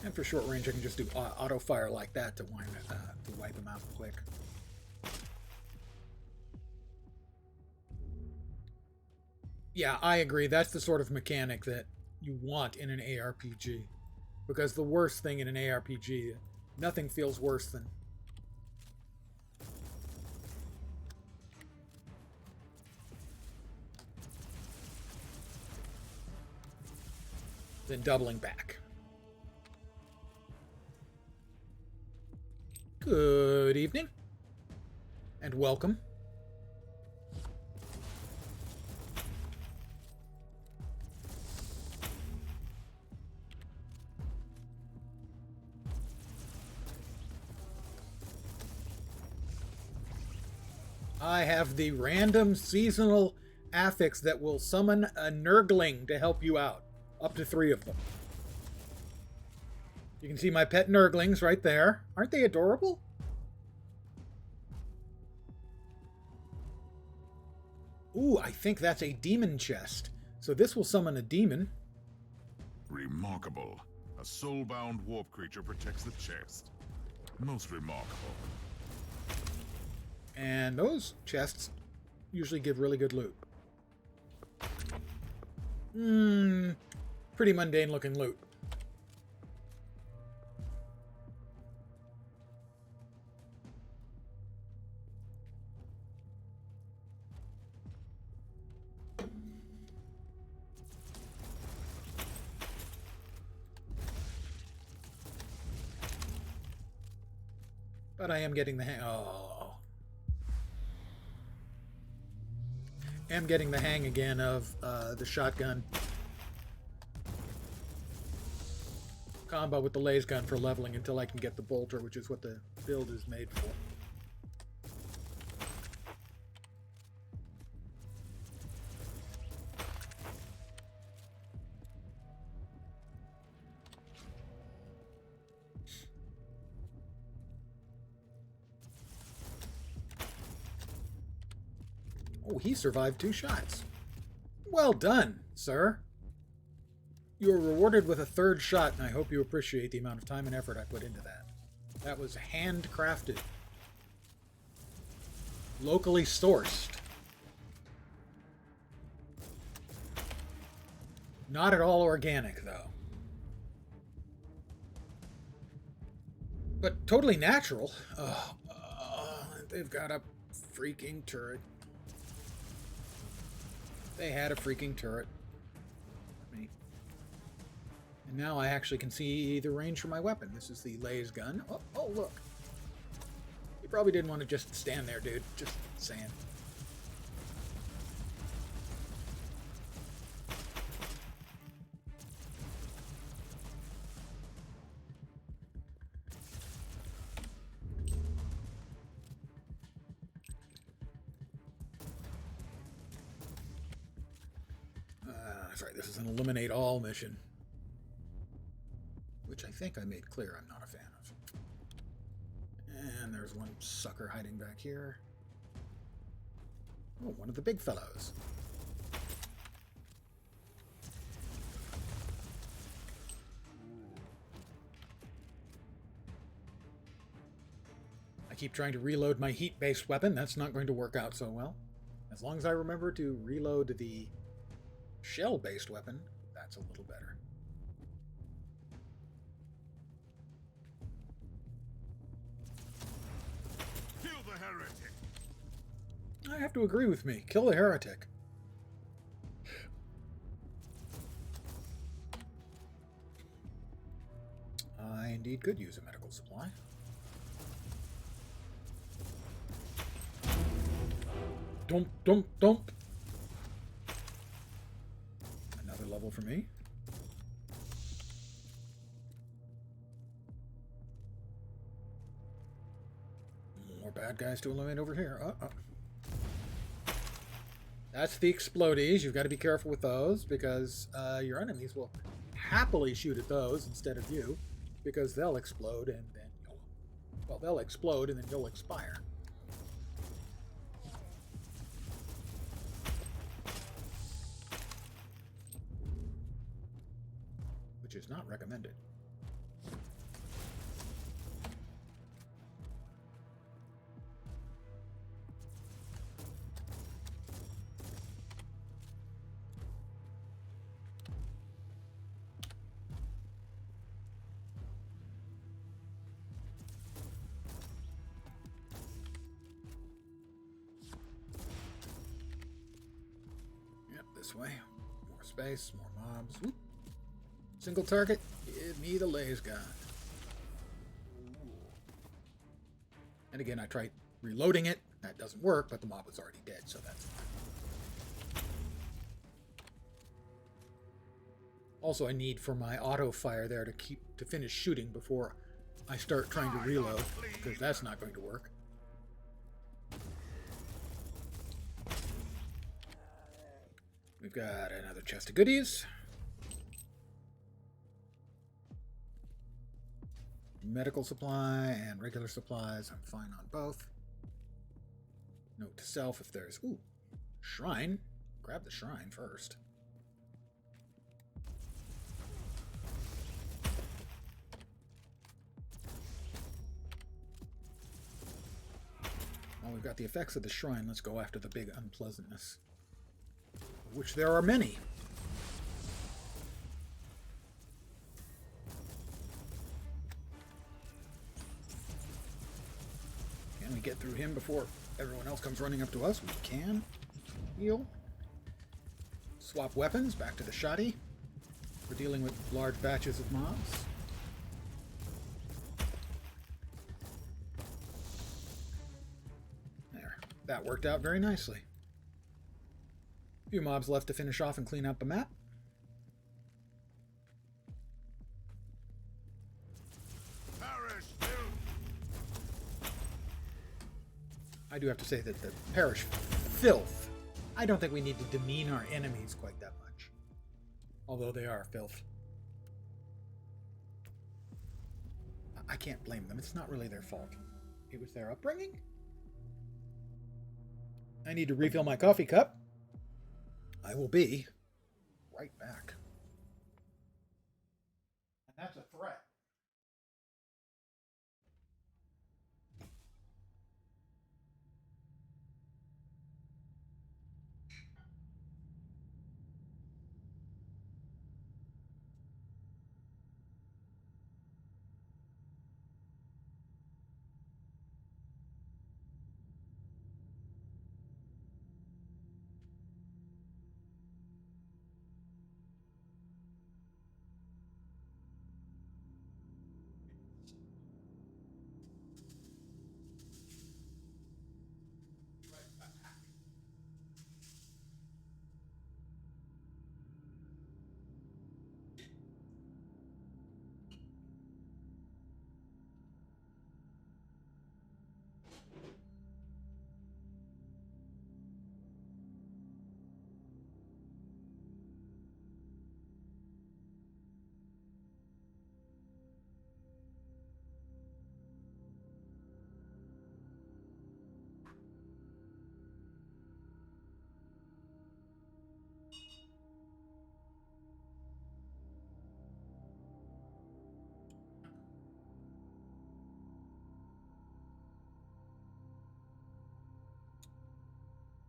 And for short range, I can just do auto fire like that to wipe them out quick. Yeah, I agree. That's the sort of mechanic that you want in an ARPG. Because the worst thing in an ARPG, nothing feels worse than doubling back. Good evening, and welcome. I have the random seasonal affix that will summon a Nurgling to help you out. Up to 3 of them. You can see my pet Nurglings right there. Aren't they adorable? Ooh, I think that's a demon chest. So this will summon a demon. Remarkable. A soul-bound warp creature protects the chest. Most remarkable. And those chests usually give really good loot. Pretty mundane looking loot. But I am getting the hang. Oh. Am getting the hang again of the shotgun combo with the laser gun for leveling until I can get the bolter, which is what the build is made for. Oh, he survived 2 shots. Well done, sir. You are rewarded with a 3rd shot, and I hope you appreciate the amount of time and effort I put into that. That was handcrafted. Locally sourced. Not at all organic, though. But totally natural. They've got a freaking turret. They had a freaking turret. And now I actually can see the range for my weapon. This is the laser gun. Oh, look. You probably didn't want to just stand there, dude. Just saying. That's right, this is an eliminate all mission. Which I think I made clear I'm not a fan of. And there's one sucker hiding back here. Oh, one of the big fellows. I keep trying to reload my heat-based weapon. That's not going to work out so well. As long as I remember to reload the shell-based weapon, that's a little better. Kill the heretic! I have to agree with me. Kill the heretic. I indeed could use a medical supply. Dump, dump, dump. Another level for me. More bad guys to eliminate over here. That's the explodies. You've got to be careful with those because your enemies will happily shoot at those instead of you because they'll explode and then they'll explode and then you'll expire. Which is not recommended. This way. More space, more mobs. Whoop. Single target. Give me the laser gun. And again, I tried reloading it. That doesn't work, but the mob was already dead, so that's fine. Also, I need for my auto fire there to finish shooting before I start trying to reload, because that's not going to work. We've got another chest of goodies. Medical supply and regular supplies. I'm fine on both. Note to self if there's... Ooh, shrine. Grab the shrine first. Well, we've got the effects of the shrine. Let's go after the big unpleasantness. Which there are many. Can we get through him before everyone else comes running up to us? We can. Heal. Swap weapons, back to the shotty. We're dealing with large batches of mobs. There. That worked out very nicely. A few mobs left to finish off and clean up the map. I do have to say that the parish filth. I don't think we need to demean our enemies quite that much. Although they are filth. I can't blame them. It's not really their fault. It was their upbringing. I need to refill my coffee cup. I will be right back. And that's a threat.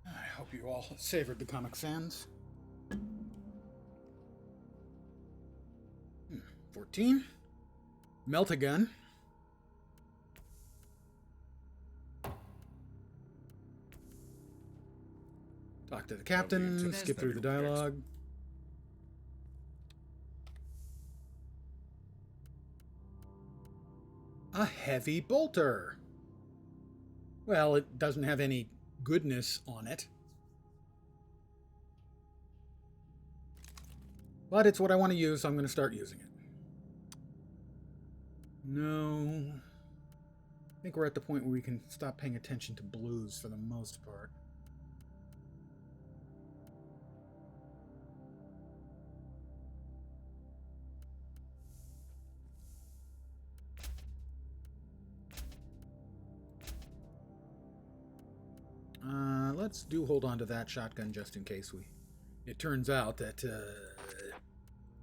I hope you all savored the Comic Sans. 14. Melt-A-Gun. Talk to the captain, skip through the dialogue. A heavy bolter. Well, it doesn't have any goodness on it. But it's what I want to use, so I'm going to start using it. No. I think we're at the point where we can stop paying attention to blues for the most part. Let's hold on to that shotgun just in case it turns out that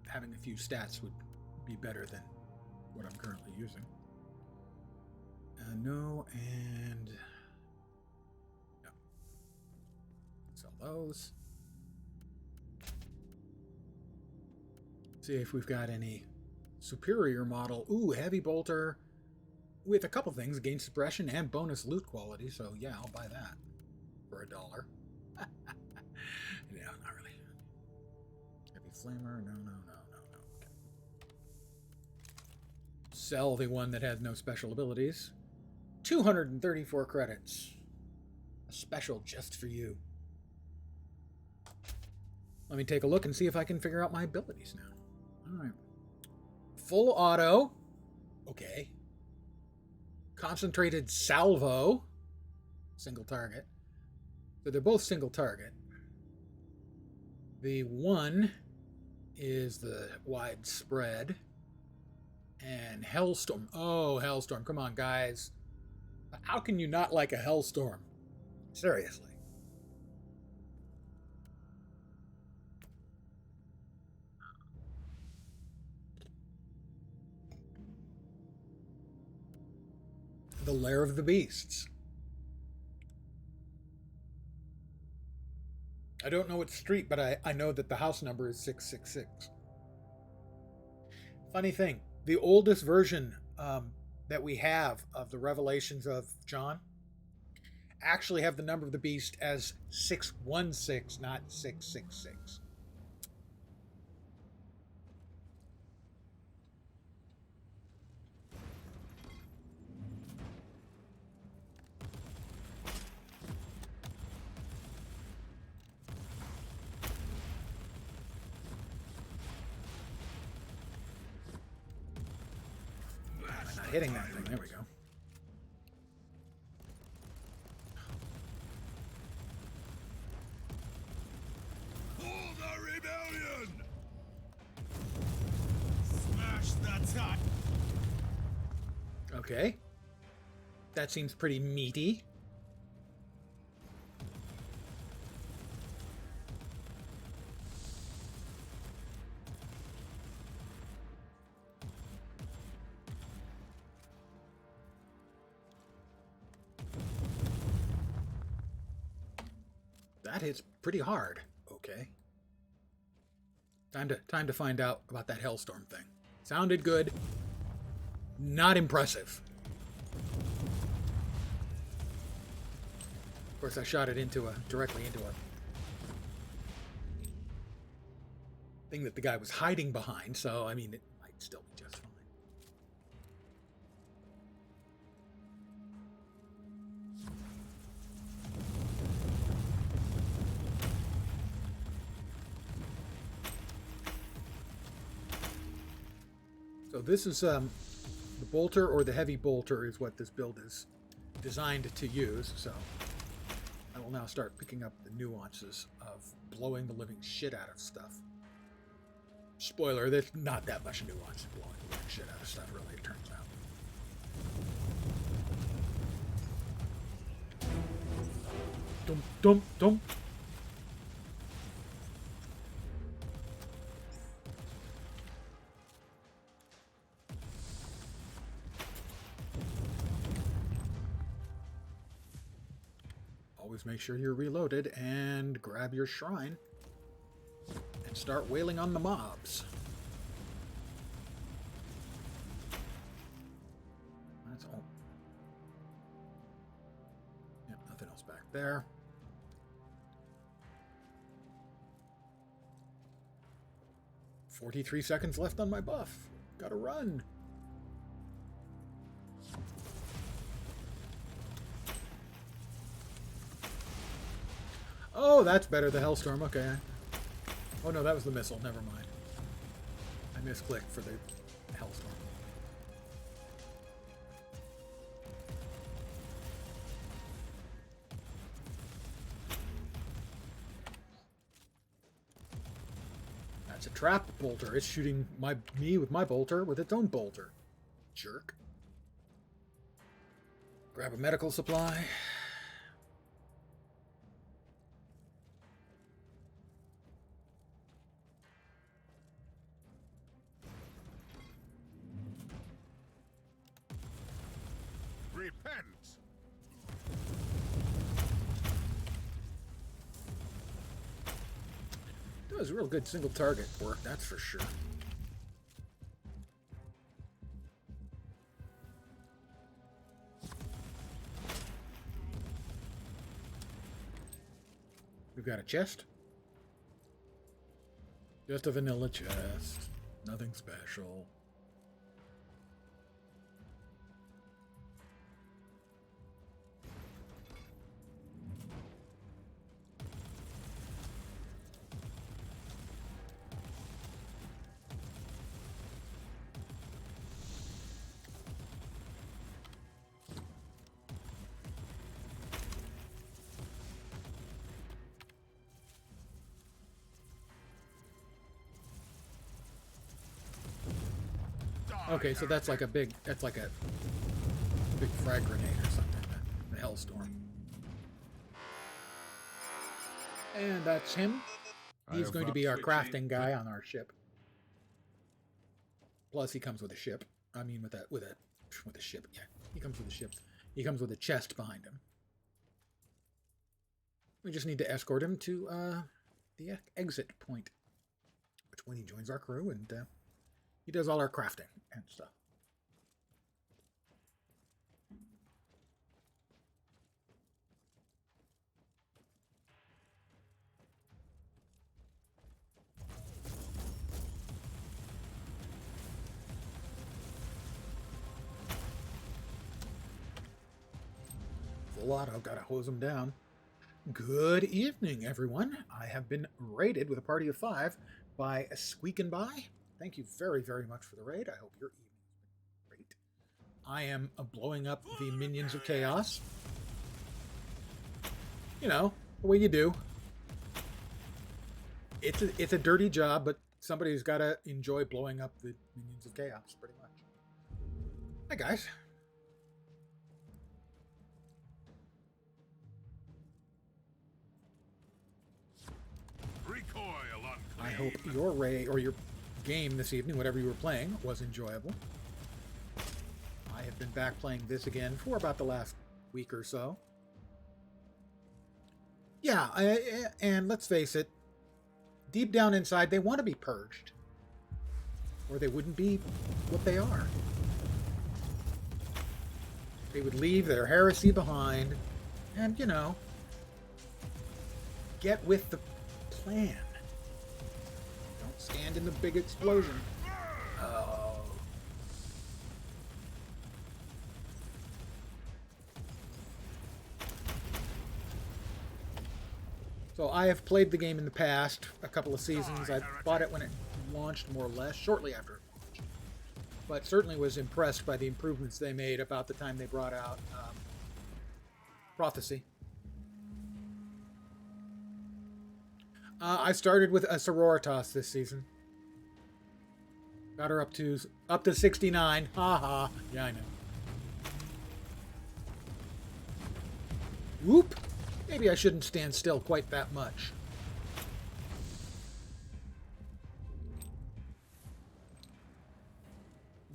having a few stats would be better than what I'm currently using. No, and no. Sell those. See if we've got any superior model. Ooh, heavy bolter with a couple things, gain suppression and bonus loot quality. So yeah, I'll buy that for $1. Yeah, not really. Heavy flamer, no. Okay. Sell the one that has no special abilities. 234 credits. A special just for you. Let me take a look and see if I can figure out my abilities now. All right. Full auto. Okay. Concentrated salvo. Single target. So they're both single target. The one is the widespread. And Hellstorm. Oh, Hellstorm. Come on, guys. How can you not like a Hellstorm? Seriously. The Lair of the Beasts. I don't know what street, but I know that the house number is 666. Funny thing, the oldest version that we have of the Revelations of John actually have the number of the beast as 616, not 666. Hitting that thing. There we go. For the rebellion! Smash the top. Okay. That seems pretty meaty. That hits pretty hard. Okay. Time to find out about that Hellstorm thing. Sounded good. Not impressive. Of course, I shot it directly into a thing that the guy was hiding behind, so I mean, it might still be just fine. So this is the bolter or the heavy bolter is what this build is designed to use. So I will now start picking up the nuances of blowing the living shit out of stuff. Spoiler, there's not that much nuance in blowing the living shit out of stuff, really, it turns out. Dum, dum, dum. Always make sure you're reloaded and grab your shrine and start wailing on the mobs. That's all. Yep, nothing else back there. "43 seconds left on my buff. Gotta run." Oh, that's better, the Hellstorm. Okay. Oh, no, that was the missile. Never mind. I misclicked for the Hellstorm. That's a trap bolter. It's shooting me with my bolter with its own bolter. Jerk. Grab a medical supply. Repent! Does real good single target work, that's for sure. We've got a chest. Just a vanilla chest. Nothing special. Okay, so that's like a big big frag grenade or something. The Hellstorm. And that's him. He's going to be our crafting guy on our ship. Plus, he comes with a ship. I mean, with a ship. Yeah, he comes with a ship. He comes with a chest behind him. We just need to escort him to the exit point, which when he joins our crew, and he does all our crafting and stuff. Full auto, gotta hose him down. Good evening, everyone. I have been raided with a party of 5 by Squeakin' By. Thank you very, very much for the raid. I hope your evening has been great. I am blowing up the minions of chaos. You know, the way you do. It's a dirty job, but somebody's got to enjoy blowing up the minions of chaos, pretty much. Hi, guys. I hope your raid or your game this evening, whatever you were playing, was enjoyable. I have been back playing this again for about the last week or so. Yeah, and let's face it, deep down inside, they want to be purged. Or they wouldn't be what they are. They would leave their heresy behind and, you know, get with the plan. Don't stand in the big explosion. Oh. So I have played the game in the past, a couple of seasons. I bought it when it launched, more or less, shortly after it launched. But certainly was impressed by the improvements they made about the time they brought out Prophecy. I started with a Sororitas this season. Got her up to 69. Haha. Yeah, I know. Whoop. Maybe I shouldn't stand still quite that much.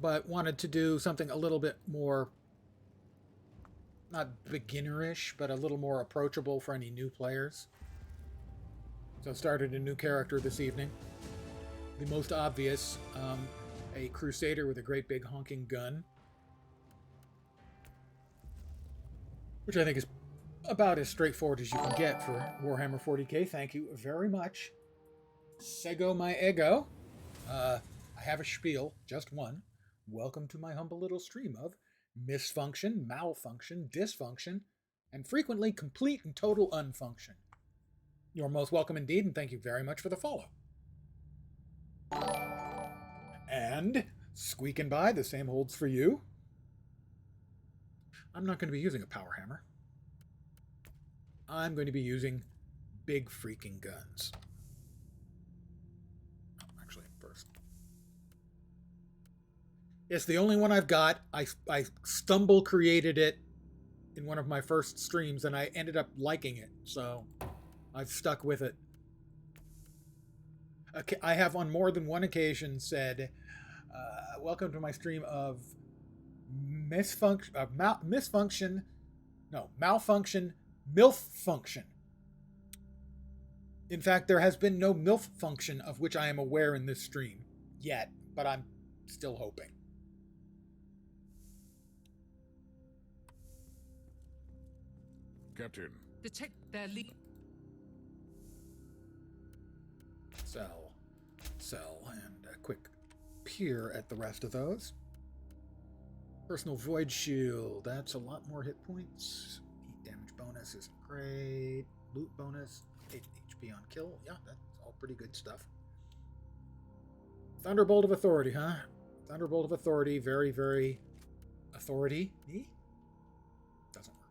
But wanted to do something a little bit more, not beginnerish, but a little more approachable for any new players. So started a new character this evening. The most obvious, a Crusader with a great big honking gun. Which I think is about as straightforward as you can get for Warhammer 40K. Thank you very much. Sego my ego. I have a spiel, just one. Welcome to my humble little stream of misfunction, malfunction, dysfunction, and frequently complete and total unfunction. You're most welcome indeed, and thank you very much for the follow. And squeaking by, the same holds for you. I'm not going to be using a power hammer. I'm going to be using big freaking guns. Oh, actually, first. It's the only one I've got. I stumble created it in one of my first streams, and I ended up liking it, so I've stuck with it. I have on more than one occasion said, welcome to my stream of malfunction, MILF function. In fact, there has been no MILF function of which I am aware in this stream yet, but I'm still hoping. Captain. Detect their lead. Sell, and a quick peer at the rest of those. Personal Void Shield, that's a lot more hit points. Heat damage bonus isn't great. Loot bonus, 8 HP on kill. Yeah, that's all pretty good stuff. Thunderbolt of Authority, huh? Thunderbolt of Authority, very, very authority-y. Doesn't work.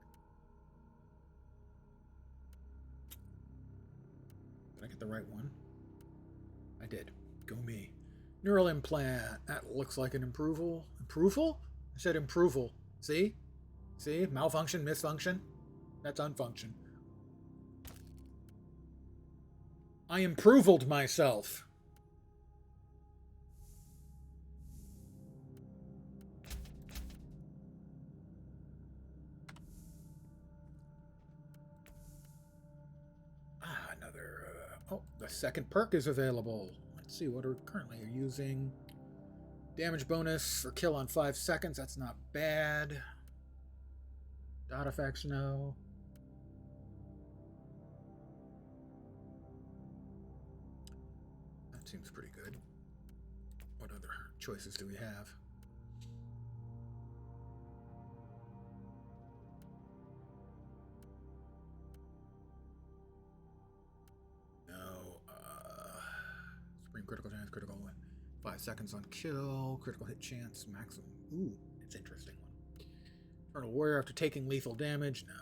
Did I get the right one? I did. Go me. Neural implant. That looks like an improval. Improval? I said improval. See? See? Malfunction, misfunction. That's unfunction. I improveled myself. Oh, the second perk is available. Let's see what we currently are using. Damage bonus for kill on 5 seconds. That's not bad. Dot effects, no. That seems pretty good. What other choices do we have? Critical chance, critical 5 seconds on kill, critical hit chance, maximum. Ooh, it's an interesting one. Eternal Warrior after taking lethal damage. No,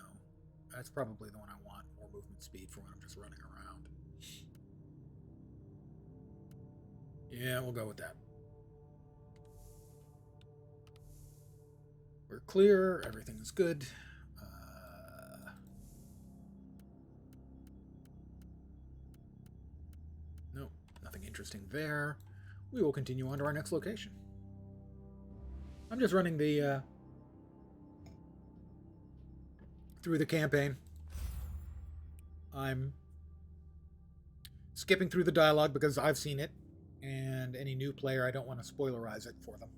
that's probably the one I want. More movement speed for when I'm just running around. Yeah, we'll go with that. We're clear. Everything is good. Nope, nothing interesting there. We will continue on to our next location. I'm just running the through the campaign. I'm skipping through the dialogue because I've seen it, and any new player, I don't want to spoilerize it for them.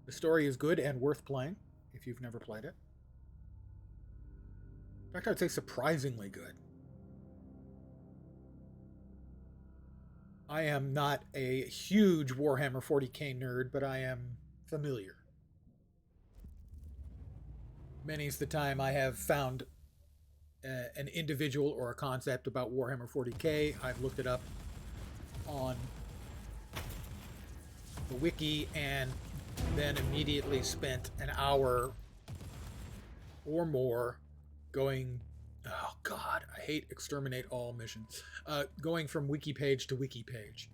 The story is good and worth playing if you've never played it. In fact, I'd say surprisingly good. I am not a huge Warhammer 40K nerd, but I am familiar. Many's the time I have found an individual or a concept about Warhammer 40K. I've looked it up on the wiki and then immediately spent an hour or more going... Oh, God, I hate exterminate all missions. Going from wiki page to wiki page.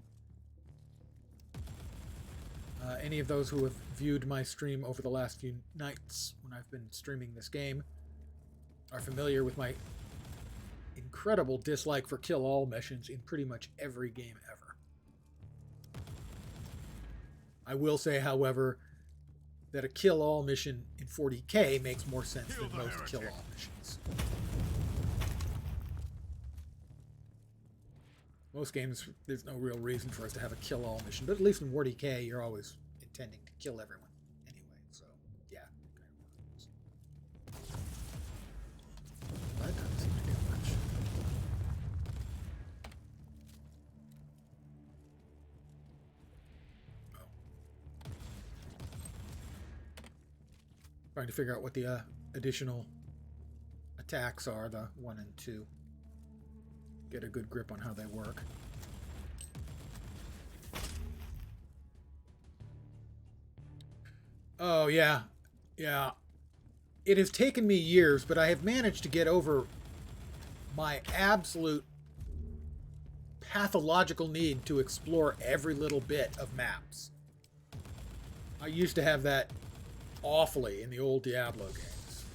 Any of those who have viewed my stream over the last few nights when I've been streaming this game are familiar with my incredible dislike for kill all missions in pretty much every game ever. I will say, however, that a kill all mission in 40K makes more sense than most kill all missions. Most games, there's no real reason for us to have a kill-all mission, but at least in 40K, you're always intending to kill everyone anyway, so, yeah. That doesn't seem to do much. Oh. Trying to figure out what the additional attacks are, the 1 and 2. get a good grip on how they work. Oh, yeah. Yeah. It has taken me years, but I have managed to get over my absolute pathological need to explore every little bit of maps. I used to have that awfully in the old Diablo games.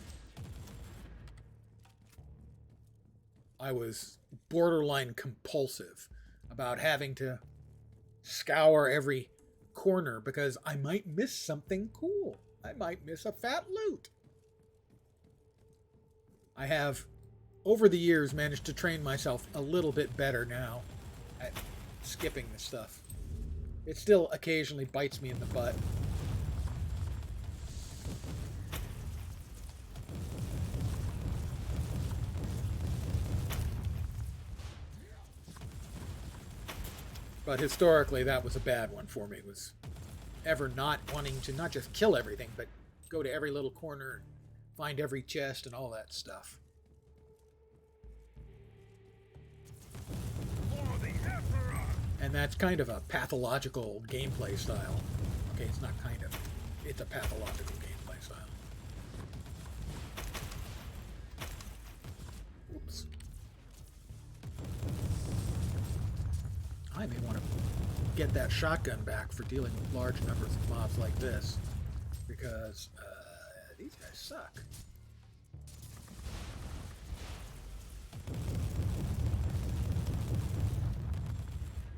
I was borderline compulsive about having to scour every corner because I might miss something cool. I might miss a fat loot. I have, over the years, managed to train myself a little bit better now at skipping this stuff. It still occasionally bites me in the butt. But historically, that was a bad one for me, was ever not wanting to not just kill everything, but go to every little corner, find every chest, and all that stuff. And that's kind of a pathological gameplay style. Okay, it's not kind of. It's a pathological gameplay style. Oops. I may want to get that shotgun back for dealing with large numbers of mobs like this, because these guys suck.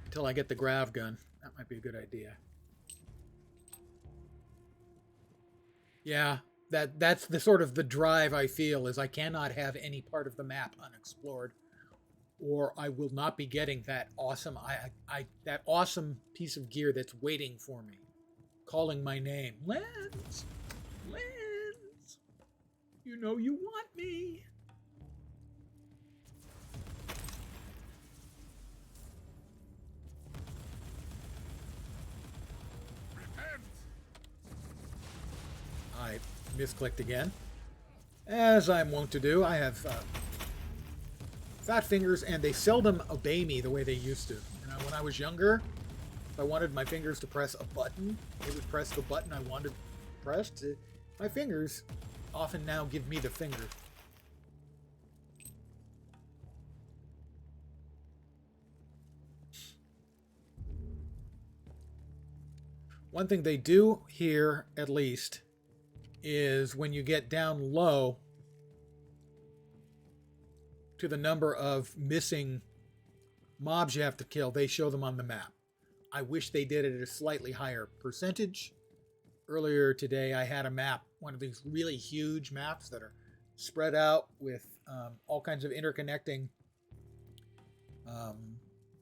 Until I get the grav gun. That might be a good idea. Yeah, that's the sort of the drive I feel, is I cannot have any part of the map unexplored, or I will not be getting that awesome that awesome piece of gear that's waiting for me, calling my name. Lens! Lens! You know you want me! I misclicked again. As I'm wont to do, I have fat fingers, and they seldom obey me the way they used to. You know, when I was younger, if I wanted my fingers to press a button, they would press the button I wanted pressed. My fingers often now give me the finger. One thing they do here, at least, is when you get down low to the number of missing mobs you have to kill, they show them on the map. I wish they did it at a slightly higher percentage. Earlier today, I had a map, one of these really huge maps that are spread out with all kinds of interconnecting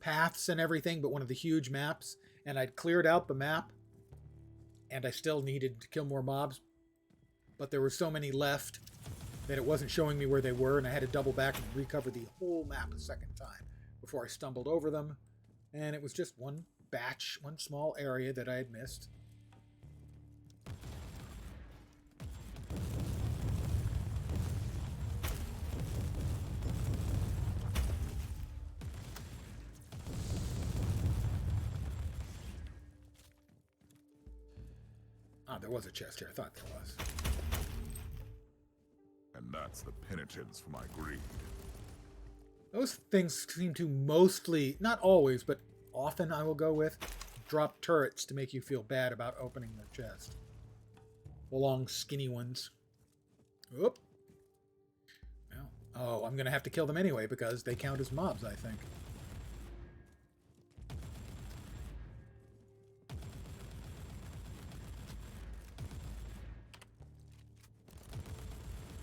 paths and everything, but one of the huge maps, and I'd cleared out the map, and I still needed to kill more mobs, but there were so many left that it wasn't showing me where they were, and I had to double back and recover the whole map a second time before I stumbled over them. And it was just one batch, one small area that I had missed. Ah, there was a chest here. I thought there was. And that's the penitence for my greed. Those things seem to mostly, not always, but often I will go with, drop turrets to make you feel bad about opening their chest. The long, skinny ones. Oop. Well, oh, I'm going to have to kill them anyway because they count as mobs, I think.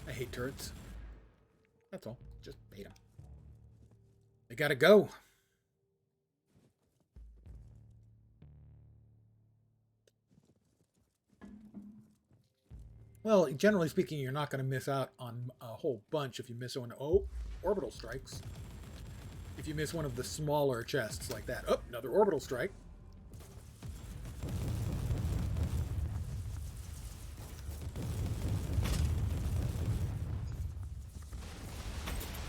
I hate turrets. That's all. Just hate them. They gotta go. Well, generally speaking, you're not going to miss out on a whole bunch if you miss one. Oh, orbital strikes. If you miss one of the smaller chests like that. Oh, another orbital strike.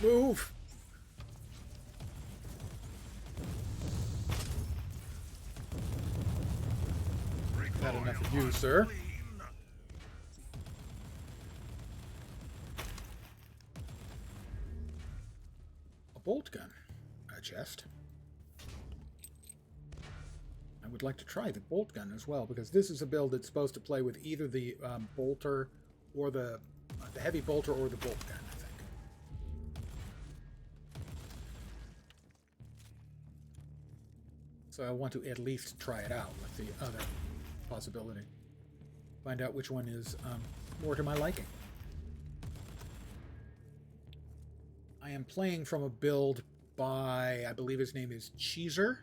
Move. I've had enough of you, sir. A bolt gun. A chest. I would like to try the bolt gun as well, because this is a build that's supposed to play with either the bolter or the heavy bolter or the bolt gun, I think. So I want to at least try it out with the other possibility. Find out which one is more to my liking. I am playing from a build by, I believe his name is Cheeser.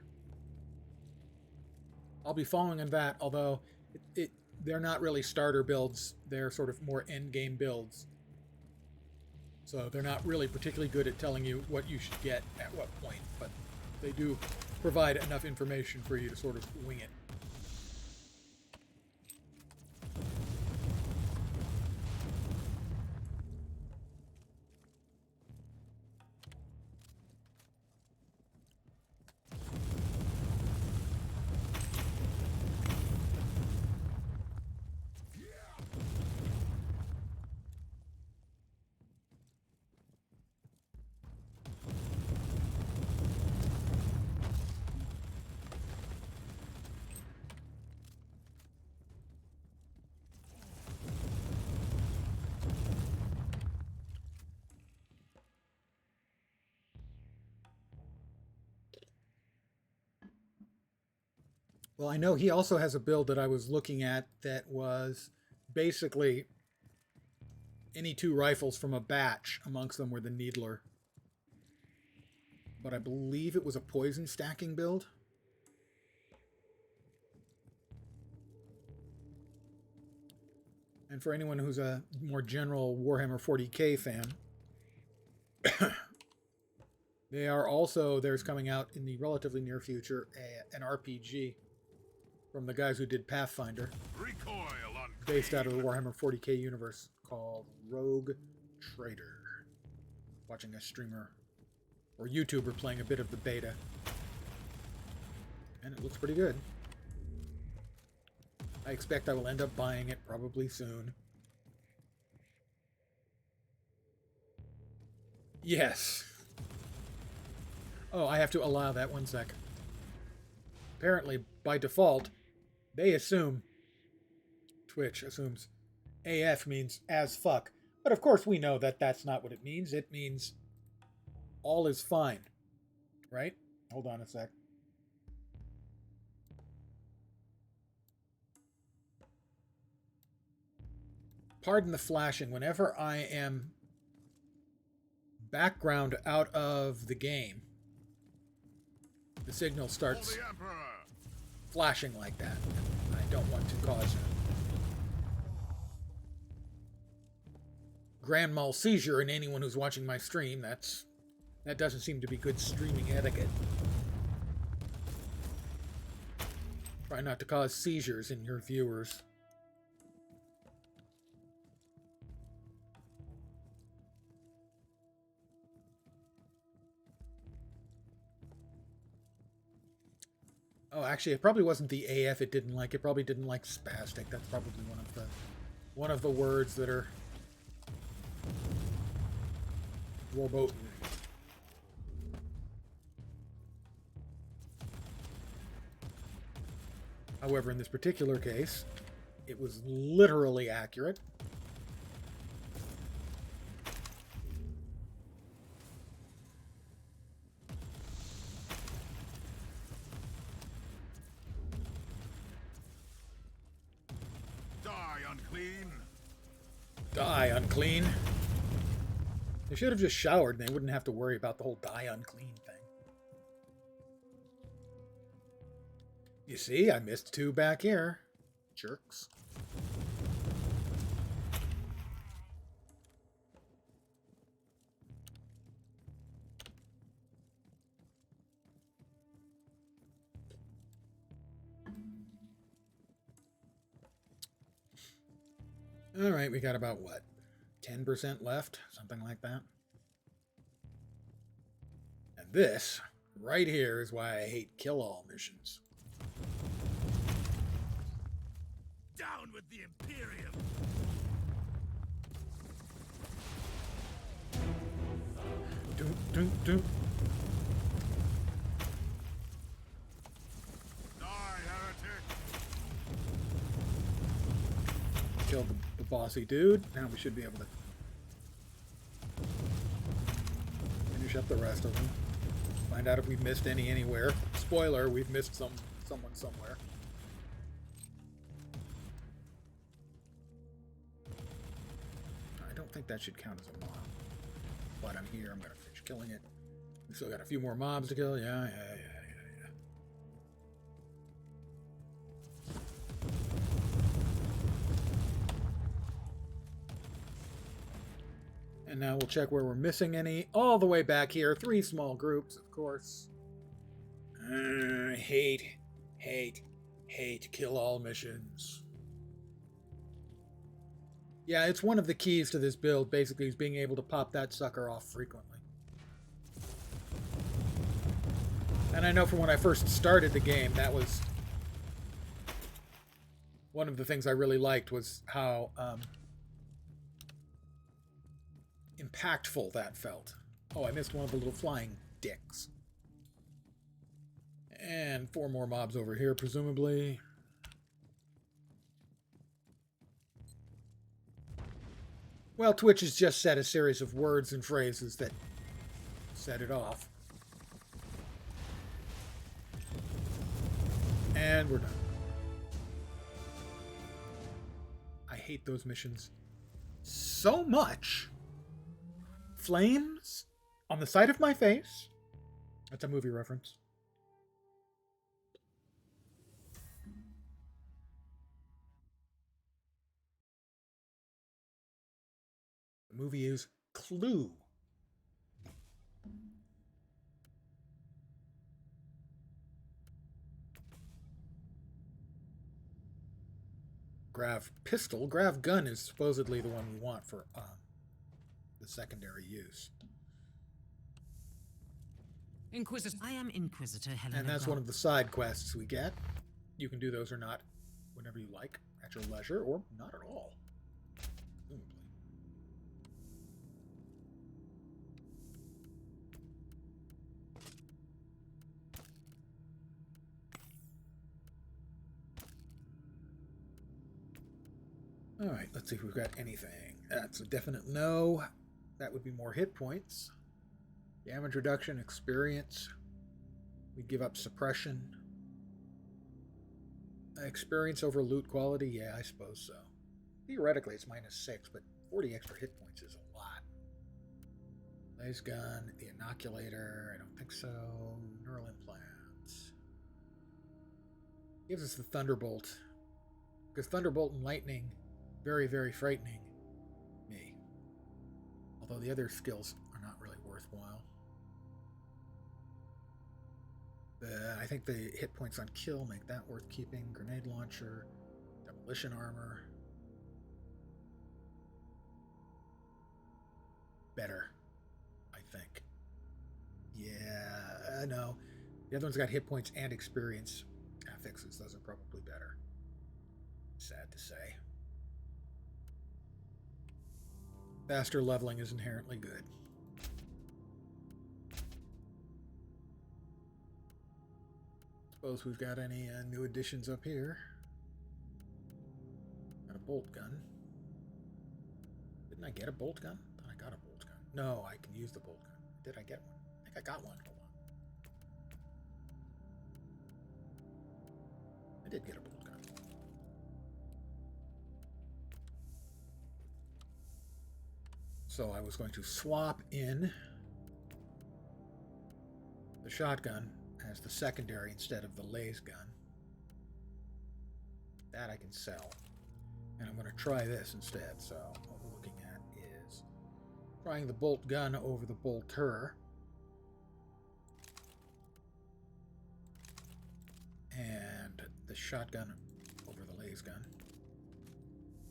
I'll be following in that, although they're not really starter builds. They're sort of more end-game builds. So they're not really particularly good at telling you what you should get at what point, but they do provide enough information for you to sort of wing it. Well, I know he also has a build that I was looking at that was basically any two rifles from a batch. Amongst them were the Needler. But I believe it was a poison stacking build. And for anyone who's a more general Warhammer 40K fan, there's coming out in the relatively near future an RPG from the guys who did Pathfinder, based out of the Warhammer 40K universe, called Rogue Trader. Watching a streamer or YouTuber playing a bit of the beta, and it looks pretty good. I expect I will end up buying it probably soon. Yes. Oh, I have to allow that 1 sec. Apparently, by default, they assume, Twitch assumes, AF means as fuck. But of course we know that that's not what it means. It means all is fine. Right? Hold on a sec. Pardon the flashing. Whenever I am background out of the game, the signal starts flashing like that. I don't want to cause a grand mal seizure in anyone who's watching my stream. That doesn't seem to be good streaming etiquette. Try not to cause seizures in your viewers. Oh, actually, it probably wasn't the AF it didn't like. It probably didn't like spastic. That's probably one of the words that are verboten. However, in this particular case, it was literally accurate. Die, unclean. They should have just showered and they wouldn't have to worry about the whole die unclean thing. You see, I missed 2 back here. Jerks. All right, we got about, what, 10% left? Something like that. And this, right here, is why I hate kill-all missions. Down with the Imperium! Doom. Die, heretic! Killed the bossy dude. Now we should be able to finish up the rest of them. Find out if we've missed any anywhere. Spoiler, we've missed someone somewhere. I don't think that should count as a mob. But I'm here, I'm gonna finish killing it. We still got a few more mobs to kill. Yeah. And now we'll check where we're missing any. All the way back here. 3 small groups, of course. Hate kill all missions. Yeah, it's one of the keys to this build, basically, is being able to pop that sucker off frequently. And I know from when I first started the game, that was one of the things I really liked, was how impactful that felt. Oh, I missed one of the little flying dicks. And 4 more mobs over here, presumably. Well, Twitch has just said a series of words and phrases that set it off. And we're done. I hate those missions so much. Flames on the side of my face. That's a movie reference. The movie is Clue. Grav pistol. Grav gun is supposedly the one we want for the secondary use. Inquisitor. I am Inquisitor Helena. And that's one of the side quests we get. You can do those or not whenever you like, at your leisure, or not at all. Presumably. Alright, let's see if we've got anything. That's a definite no. That would be more hit points. Damage reduction, experience. We'd give up suppression. Experience over loot quality? Yeah, I suppose so. Theoretically, it's -6, but 40 extra hit points is a lot. Laser gun, the inoculator, I don't think so. Neural implants. Gives us the Thunderbolt. Because Thunderbolt and Lightning, very, very frightening me. Although the other skills are not really worthwhile. I think the hit points on kill make that worth keeping. Grenade launcher, demolition armor. Better, I think. Yeah, no. The other one's got hit points and experience affixes. Those are probably better. Sad to say. Faster leveling is inherently good. Suppose we've got any new additions up here. Got a bolt gun. Didn't I get a bolt gun? I thought I got a bolt gun. No, I can use the bolt gun. Did I get one? I think I got one. Hold on. I did get a bolt gun. So I was going to swap in the shotgun as the secondary instead of the laser gun. That I can sell. And I'm going to try this instead. So what we're looking at is trying the bolt gun over the bolter. And the shotgun over the laser gun.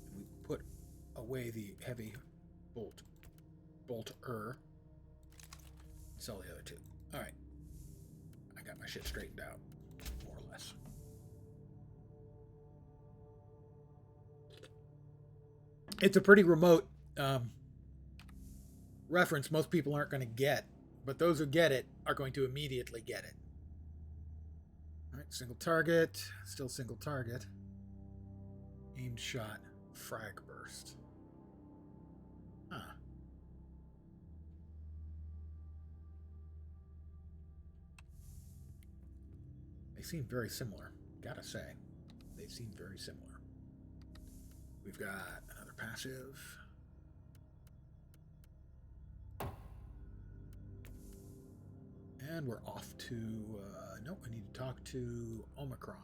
And we put away the heavy bolter. Sell the other two. Alright. I got my shit straightened out, more or less. It's a pretty remote reference most people aren't going to get, but those who get it are going to immediately get it. All right, single target, still single target. Aimed shot, frag burst. Huh. They seem very similar, gotta say. They seem very similar. We've got another passive. And we're off to, nope, I need to talk to Omicron.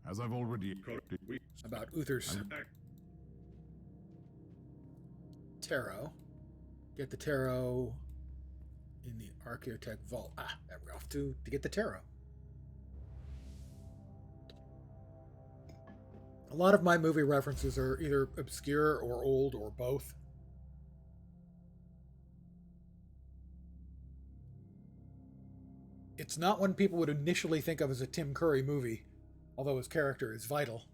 As I've already About Uther's tarot. Get the tarot in the Archaeotech vault. Ah, we're off to get the tarot. A lot of my movie references are either obscure or old or both. It's not one people would initially think of as a Tim Curry movie, although his character is vital.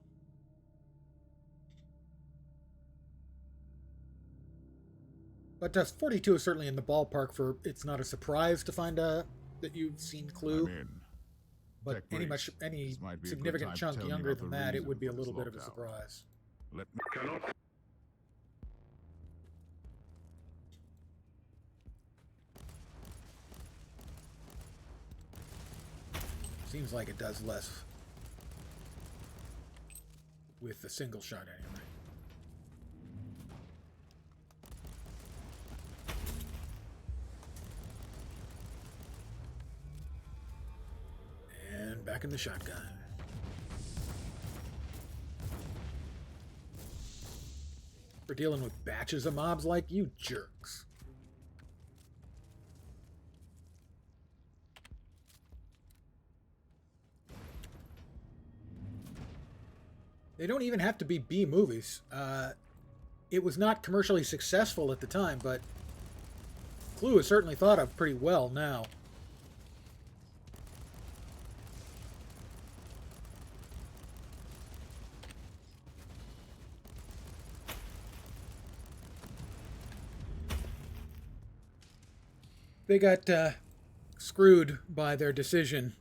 But 42 is certainly in the ballpark for it's not a surprise to find that you've seen Clue. But any significant chunk younger than that, it would be a little bit of a surprise. Seems like it does less with the single shot anyway. And back in the shotgun. We're dealing with batches of mobs like you jerks. They don't even have to be B movies. It was not commercially successful at the time, but Clue is certainly thought of pretty well now. They got screwed by their decision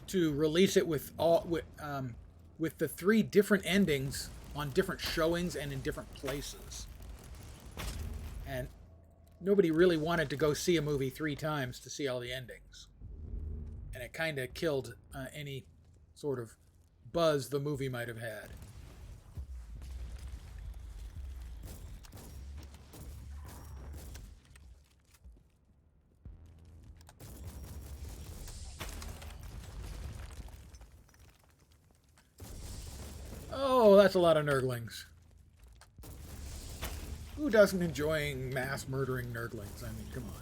to release it with the 3 different endings on different showings and in different places. And nobody really wanted to go see a movie 3 times to see all the endings. And it kind of killed any sort of buzz the movie might have had. Oh, that's a lot of Nurglings. Who doesn't enjoy mass murdering Nurglings? I mean, come on.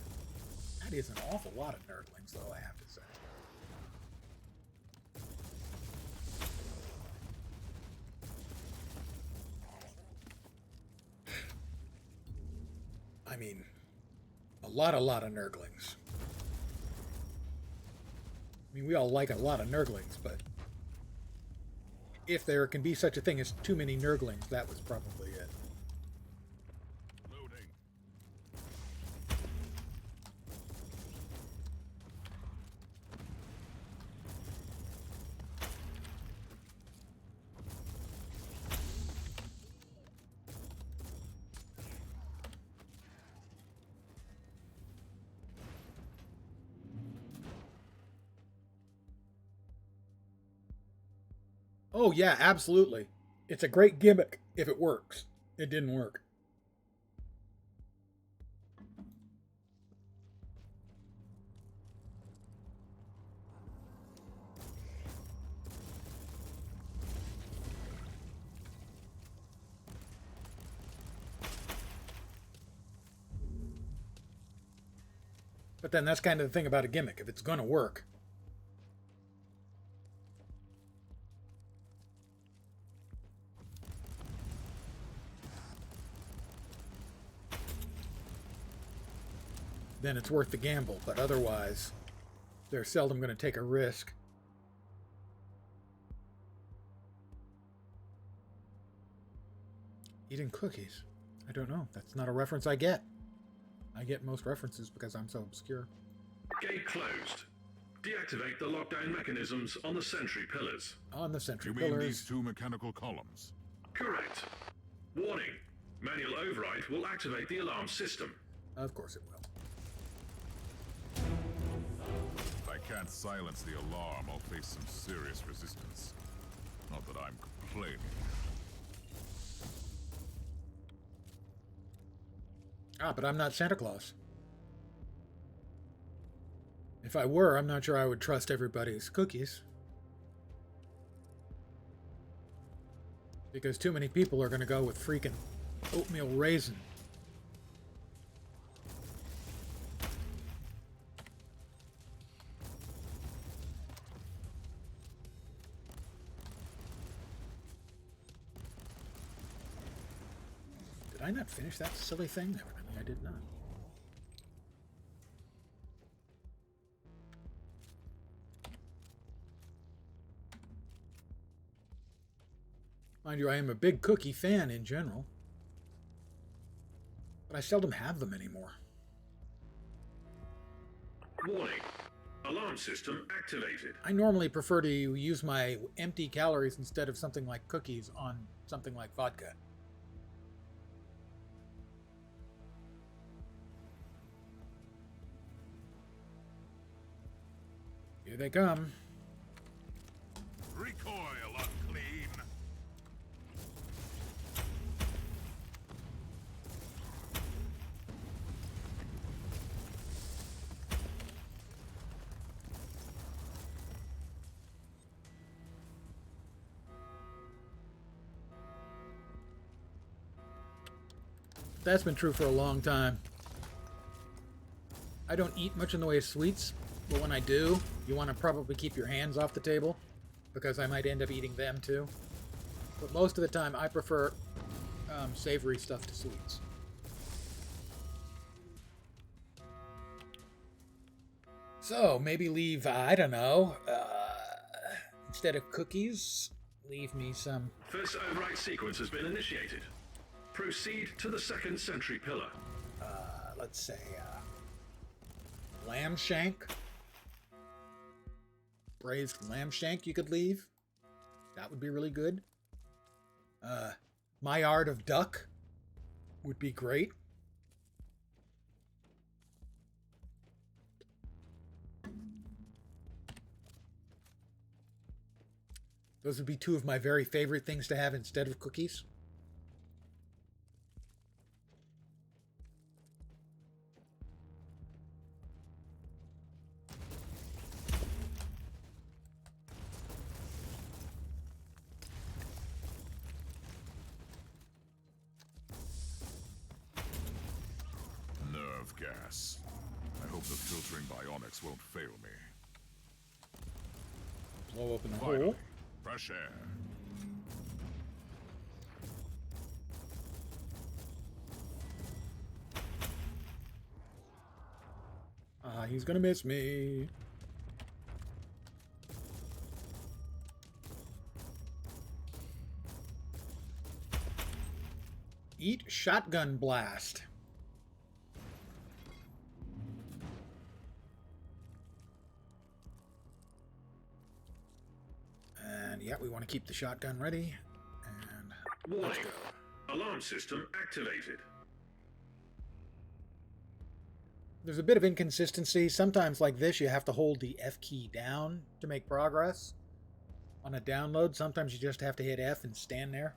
That is an awful lot of Nurglings, though, I have to say. I mean, a lot of Nurglings. I mean, we all like a lot of Nurglings, but if there can be such a thing as too many Nurglings, that was probably it. Loading. Oh, yeah, absolutely. It's a great gimmick if it works. It didn't work. But then that's kind of the thing about a gimmick. If it's going to work, then it's worth the gamble. But otherwise, they're seldom going to take a risk. Eating cookies. I don't know. That's not a reference I get. I get most references because I'm so obscure. Gate closed. Deactivate the lockdown mechanisms on the sentry pillars. On the sentry You mean pillars. these two mechanical columns? Correct. Warning. Manual override will activate the alarm system. Of course it will. If I can't silence the alarm, I'll face some serious resistance. Not that I'm complaining. Ah, but I'm not Santa Claus. If I were, I'm not sure I would trust everybody's cookies. Because too many people are going to go with freaking oatmeal raisin. Did I not finish that silly thing? Evidently I did not. Mind you, I am a big cookie fan in general, but I seldom have them anymore. Warning. Alarm system activated. I normally prefer to use my empty calories instead of something like cookies on something like vodka. Here they come. Recoil, unclean! That's been true for a long time. I don't eat much in the way of sweets, but when I do, you want to probably keep your hands off the table, because I might end up eating them too. But most of the time, I prefer savory stuff to sweets. So, maybe leave, I don't know, instead of cookies, leave me some... First override sequence has been initiated. Proceed to the second sentry pillar. let's say, lamb shank. Braised lamb shank you could leave. That would be really good. Maillard of duck would be great. Those would be two of my very favorite things to have instead of cookies. Nerve gas. I hope the filtering bionics won't fail me. Blow open the Finally, hole. fresh air. He's gonna miss me. Eat shotgun blast. And yeah, we want to keep the shotgun ready. And let's Warning. go. Alarm system activated. There's a bit of inconsistency. Sometimes like this, you have to hold the F key down to make progress. On a download, sometimes you just have to hit F and stand there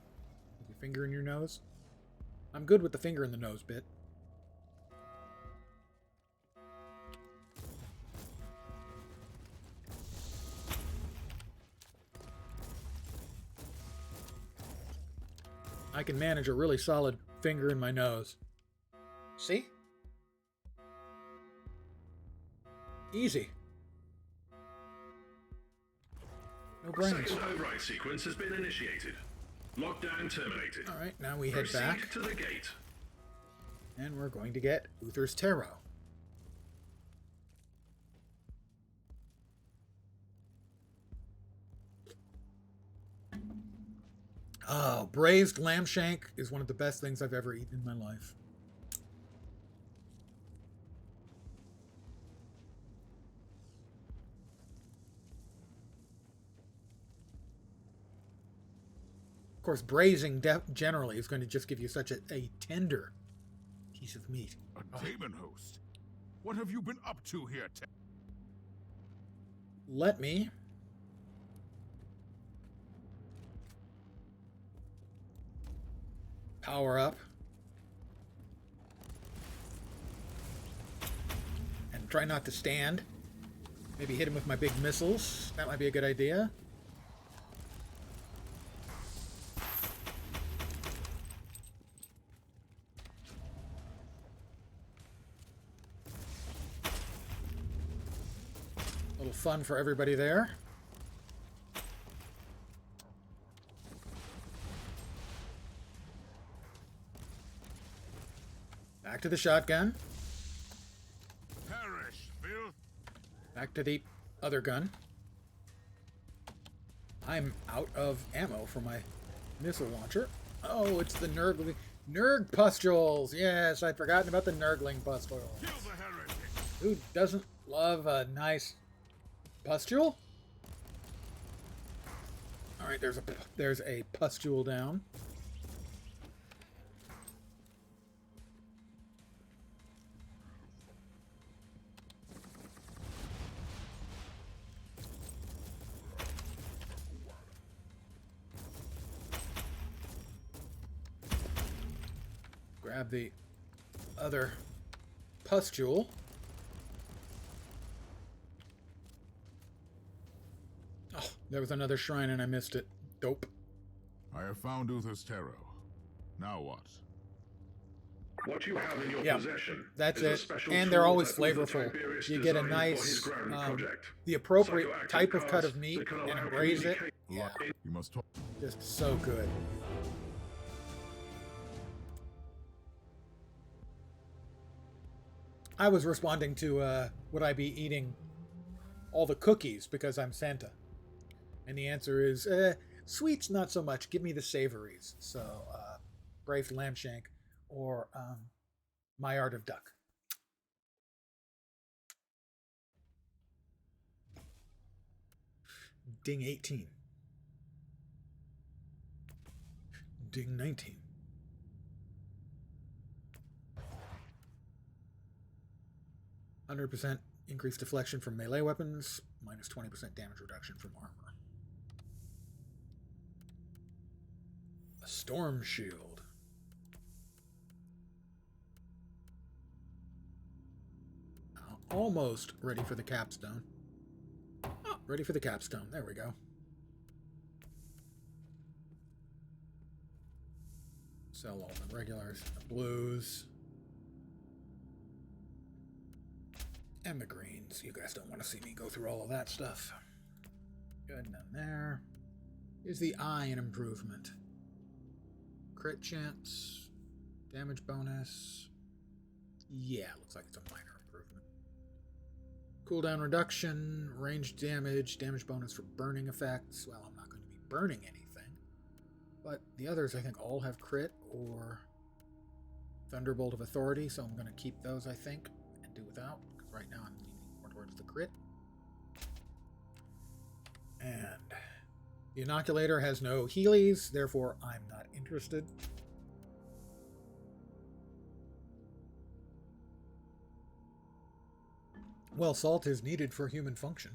with your finger in your nose. I'm good with the finger in the nose bit. I can manage a really solid finger in my nose. See? Easy. No brains. Second override sequence has been initiated. Lockdown terminated. Alright, now we head Proceed back. to the gate. And we're going to get Uther's Tarot. Oh, braised lamb shank is one of the best things I've ever eaten in my life. Of course, braising generally is going to just give you such a tender piece of meat. A demon host? What have you been up to here, Let me power up and try not to stand. Maybe hit him with my big missiles. That might be a good idea. A little fun for everybody there. Back to the shotgun. Perish, filth! Back to the other gun. I'm out of ammo for my missile launcher. Oh, it's the Nurg pustules. Yes, I'd forgotten about the Nurgling pustules. Kill the heretic! Who doesn't love a nice pustule? All right, there's a pustule down. Grab the other pustule. Oh, there was another shrine and I missed it. Dope. I have found Uther's tarot. Now what? What you have in your Yeah, possession that's is a it. special And they're tool always that Uther flavorful. Tiberius You get a designed for his nice, grounding project. the appropriate Psychoactive type of cut cards of meat that can and allow braise it. communicate- Yeah, You must talk. just so good. I was responding to would I be eating all the cookies because I'm Santa? And the answer is sweets not so much. Give me the savories. So braised lamb shank or my art of duck. Ding 18. Ding 19. %, increased deflection from melee weapons, minus 20% damage reduction from armor. A storm shield. Almost ready for the capstone. Oh, ready for the capstone. There we go. Sell all the regulars, the blues, and the greens. You guys don't want to see me go through all of that stuff. Good, none there. Here's the iron improvement. Crit chance, damage bonus. Yeah, looks like it's a minor improvement. Cooldown reduction, ranged damage, damage bonus for burning effects. Well, I'm not going to be burning anything. But the others, I think, all have crit or Thunderbolt of Authority, so I'm going to keep those, I think, and do without, because right now I'm leaning more towards the crit. And the Inoculator has no Healies, therefore I'm not interested. Well, salt is needed for human function.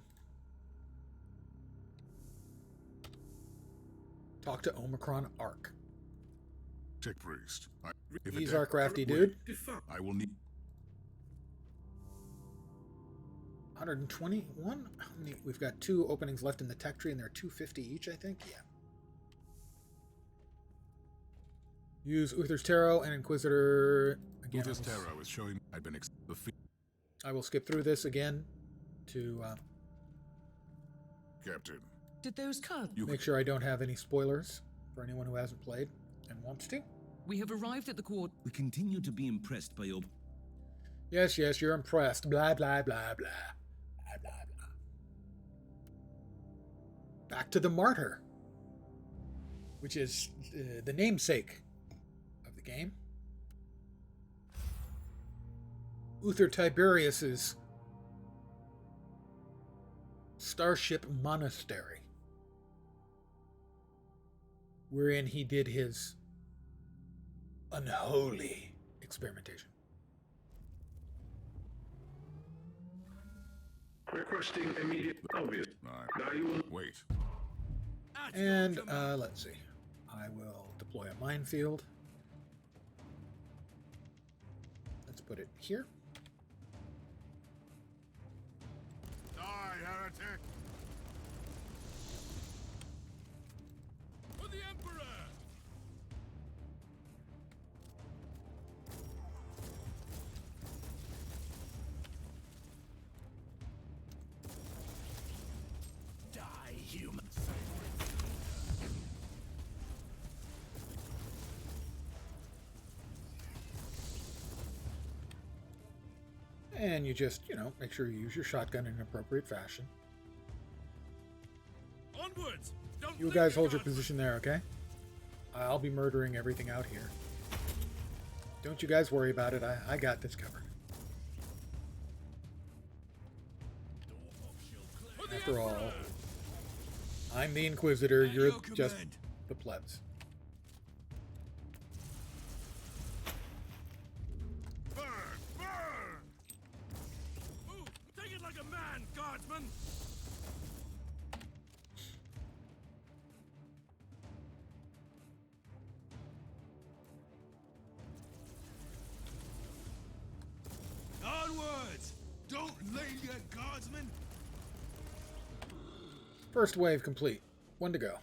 Talk to Omicron Arc. Tick priest. He's our crafty dude. I will need 121? How many? We've got 2 openings left in the tech tree, and they're 250 each, I think. Yeah. Use Uther's Tarot and Inquisitor again. Uther's tarot is showing I've been I will skip through this again to Captain. Did those cards? make sure I don't have any spoilers for anyone who hasn't played and wants to. We have arrived at the court. We continue to be impressed by your... Yes, yes, you're impressed. Blah, blah, blah, blah. Blah, blah, blah. Back to the martyr. which is the namesake of the game. Uther Tiberius's Starship Monastery, wherein he did his unholy experimentation. Requesting immediate obvious. Right. Now you will. Wait. And let's see. I will deploy a minefield. Let's put it here. Die, heretic! For the Emperor! Die, human. And you just, make sure you use your shotgun in an appropriate fashion. Onwards! Don't You leave guys hold your guards. position there, okay? I'll be murdering everything out here. Don't you guys worry about it. I got this covered. For the After all, Emperor! I'm the Inquisitor. At You're your just command. the plebs. Burn! Burn! Move! Take it like a man, guardsman! Onwards! Don't linger, guardsmen! First wave complete. One to go.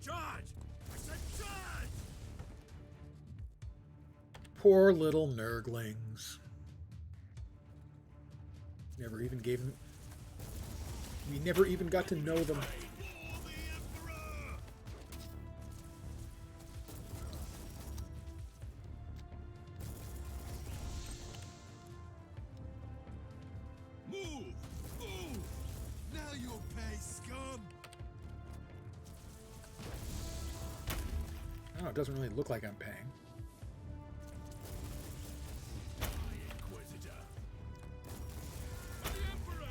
Charge! I said charge! Poor little nurglings. Never even gave them. We never even got to know them. For the Emperor! Move! Move! Now you'll pay, scum! I don't know, it doesn't really look like I'm paying. Inquisitor! For the Emperor!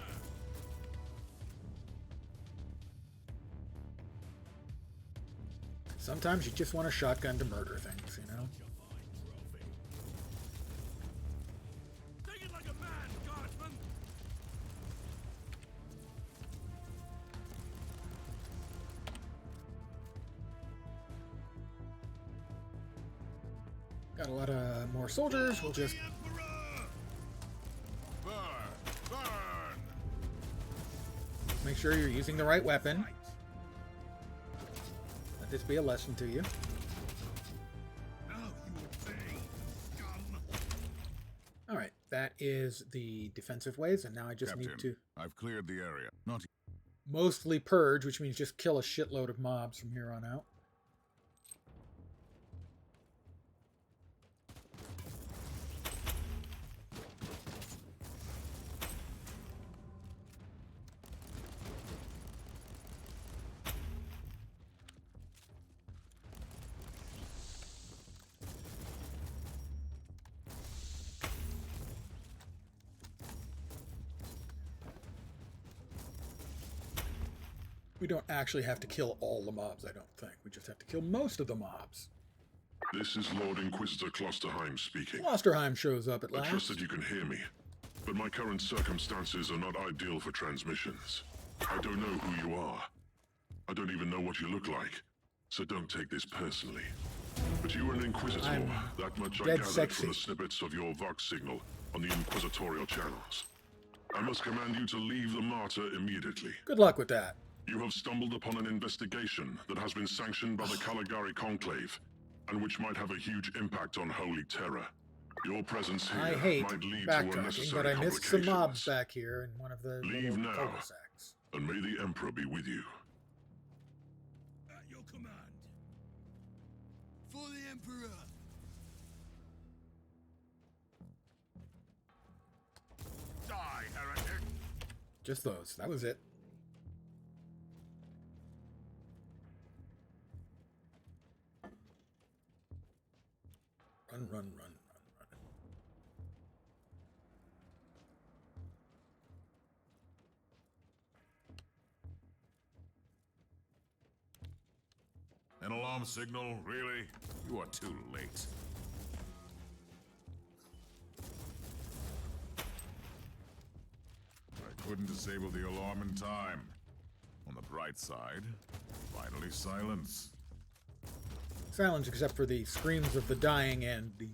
Sometimes you just want a shotgun to murder things, you know? Take it like a man, guardsman! Got a lot of more soldiers. We'll just Emperor! Burn! Burn! make sure you're using the right weapon. Let this be a lesson to you. Now you will pay, scum! Alright, that is the defensive ways, and now I just Captain, need to I've cleared the area. Not mostly purge, which means just kill a shitload of mobs from here on out. We don't actually have to kill all the mobs, I don't think. We just have to kill most of the mobs. This is Lord Inquisitor Klosterheim speaking. Klosterheim shows up at I trust last. that you can hear me, but my current circumstances are not ideal for transmissions. I don't know who you are. I don't even know what you look like, so don't take this personally. But you are an Inquisitor, I'm that much I dead gathered sexy. from the snippets of your Vox signal on the Inquisitorial channels. I must command you to leave the Martyr immediately. Good luck with that. You have stumbled upon an investigation that has been sanctioned by the Caligari Conclave, and which might have a huge impact on Holy Terror. Your presence here I hate might lead to backtracking, unnecessary but I missed some mobs complications. back here in one of the Leave little now. cul-de-sacs. And may the Emperor be with you. for the Emperor. Die, heretic! Just those. That was it. Run, run, run, run, run. An alarm signal? Really? You are too late. I couldn't disable the alarm in time. On the bright side, finally silence. Silence except for the screams of the dying and the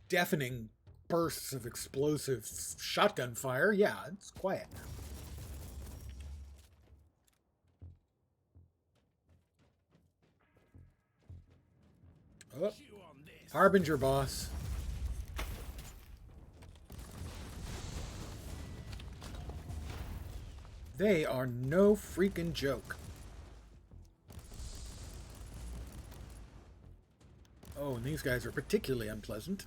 deafening bursts of explosive shotgun fire. Yeah, it's quiet now. Oh, Harbinger boss. They are no freaking joke. Oh, and these guys are particularly unpleasant.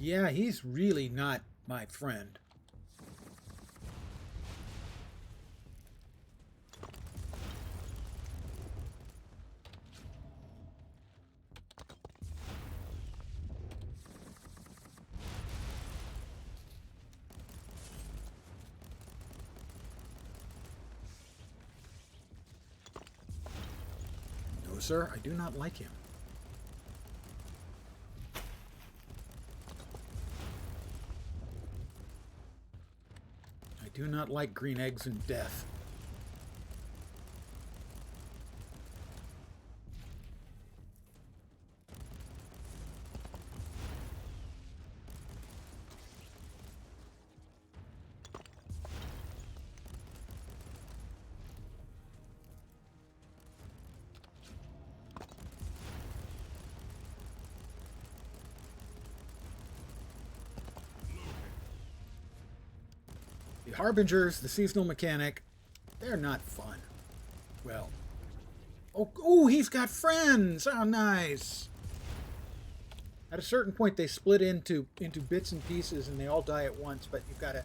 Yeah, he's really not my friend. No, sir, I do not like him. I do not like green eggs and death. The Harbingers, the seasonal mechanic, they're not fun. Well, oh, he's got friends. Oh, nice. At a certain point, they split into bits and pieces, and they all die at once. But you've got to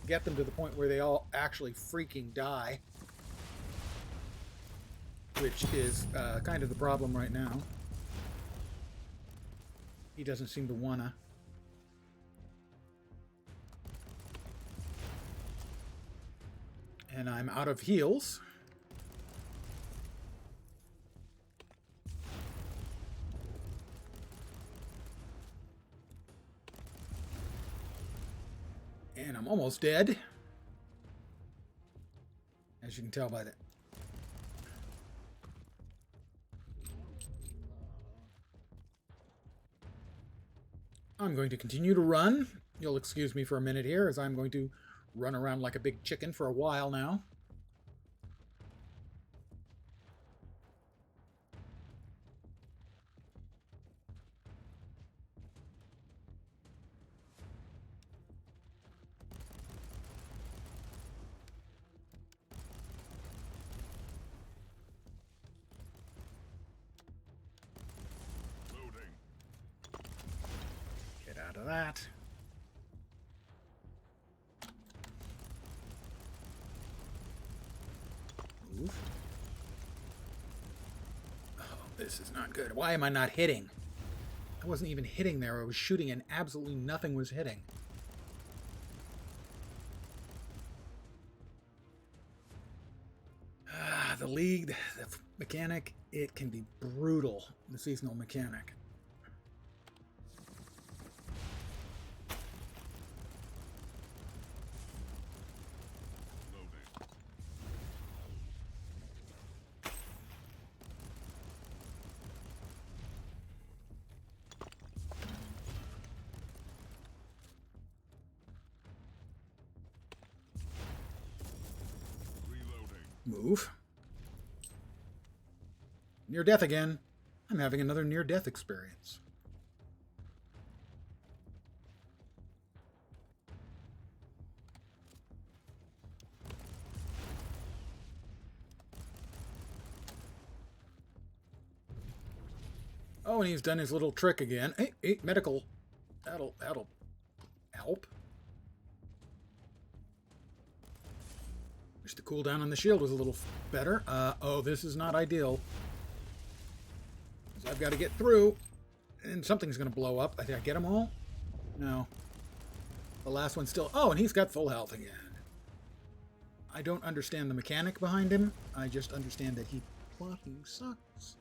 get them to the point where they all actually freaking die, which is kind of the problem right now. He doesn't seem to wanna. And I'm out of heals. And I'm almost dead. As you can tell by that. I'm going to continue to run. You'll excuse me for a minute here, as I'm going to run around like a big chicken for a while now. Loading. Get out of that. Move. Oh, this is not good. Why am I not hitting? I wasn't even hitting there. I was shooting and absolutely nothing was hitting. The league, the mechanic, it can be brutal, the seasonal mechanic. Loading. Move. Near death again. I'm having another near-death experience. Oh, and he's done his little trick again. Hey, medical. That'll help. Wish the cooldown on the shield was a little better. Oh, this is not ideal. 'Cause I've got to get through, and something's going to blow up. Did I get them all? No. The last one's still... Oh, and he's got full health again. I don't understand the mechanic behind him. I just understand that he fucking sucks.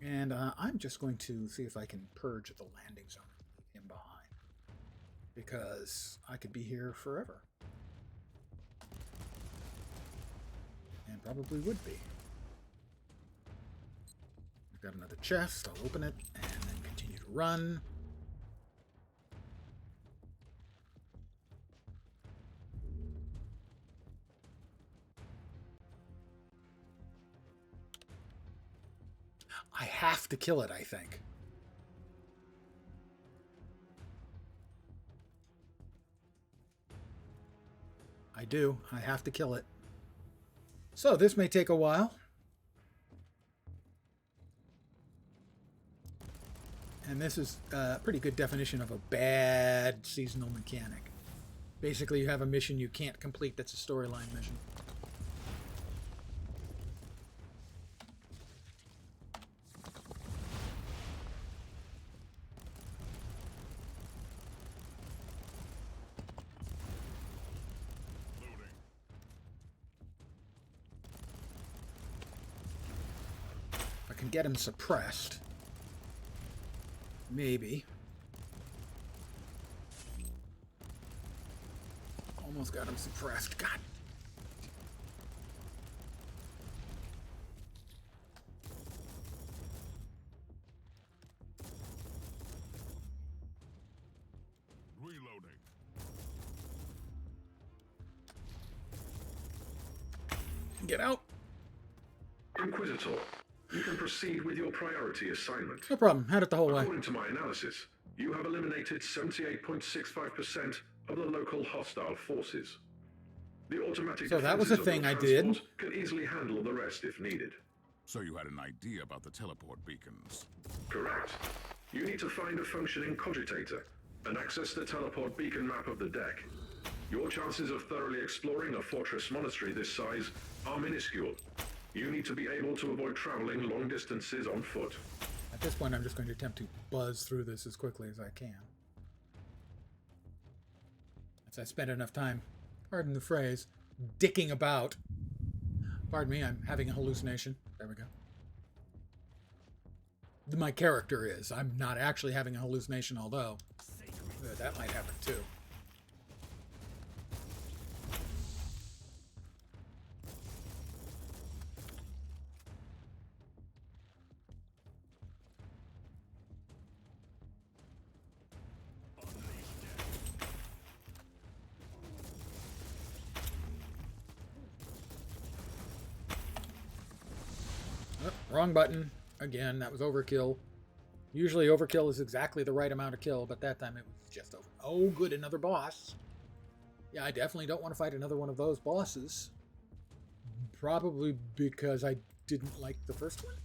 And I'm just going to see if I can purge the landing zone and leave him behind. Because I could be here forever. And probably would be. We've got another chest. I'll open it and then continue to run. I have to kill it, I think. I do. I have to kill it. So this may take a while. And this is a pretty good definition of a bad seasonal mechanic. Basically, you have a mission you can't complete that's a storyline mission. Get him suppressed. Maybe. Almost got him suppressed. God. Reloading. Get out. Inquisitor, you can proceed with your priority assignment. No problem. Had it the whole way. According to my analysis, you have eliminated 78.65% of the local hostile forces. The automatic So that was a defenses of thing your I did. transport can easily handle the rest if needed. So you had an idea about the teleport beacons. Correct. You need to find a functioning cogitator and access the teleport beacon map of the deck. Your chances of thoroughly exploring a fortress monastery this size are minuscule. You need to be able to avoid traveling long distances on foot. At this point, I'm just going to attempt to buzz through this as quickly as I can. As I spend enough time, pardon the phrase, dicking about. Pardon me, I'm having a hallucination. There we go. My character is. I'm not actually having a hallucination, although that might happen too. Wrong button. Again, that was overkill. Usually overkill is exactly the right amount of kill, but that time it was just over. Oh, good, another boss. Yeah, I definitely don't want to fight another one of those bosses. Probably because I didn't like the first one.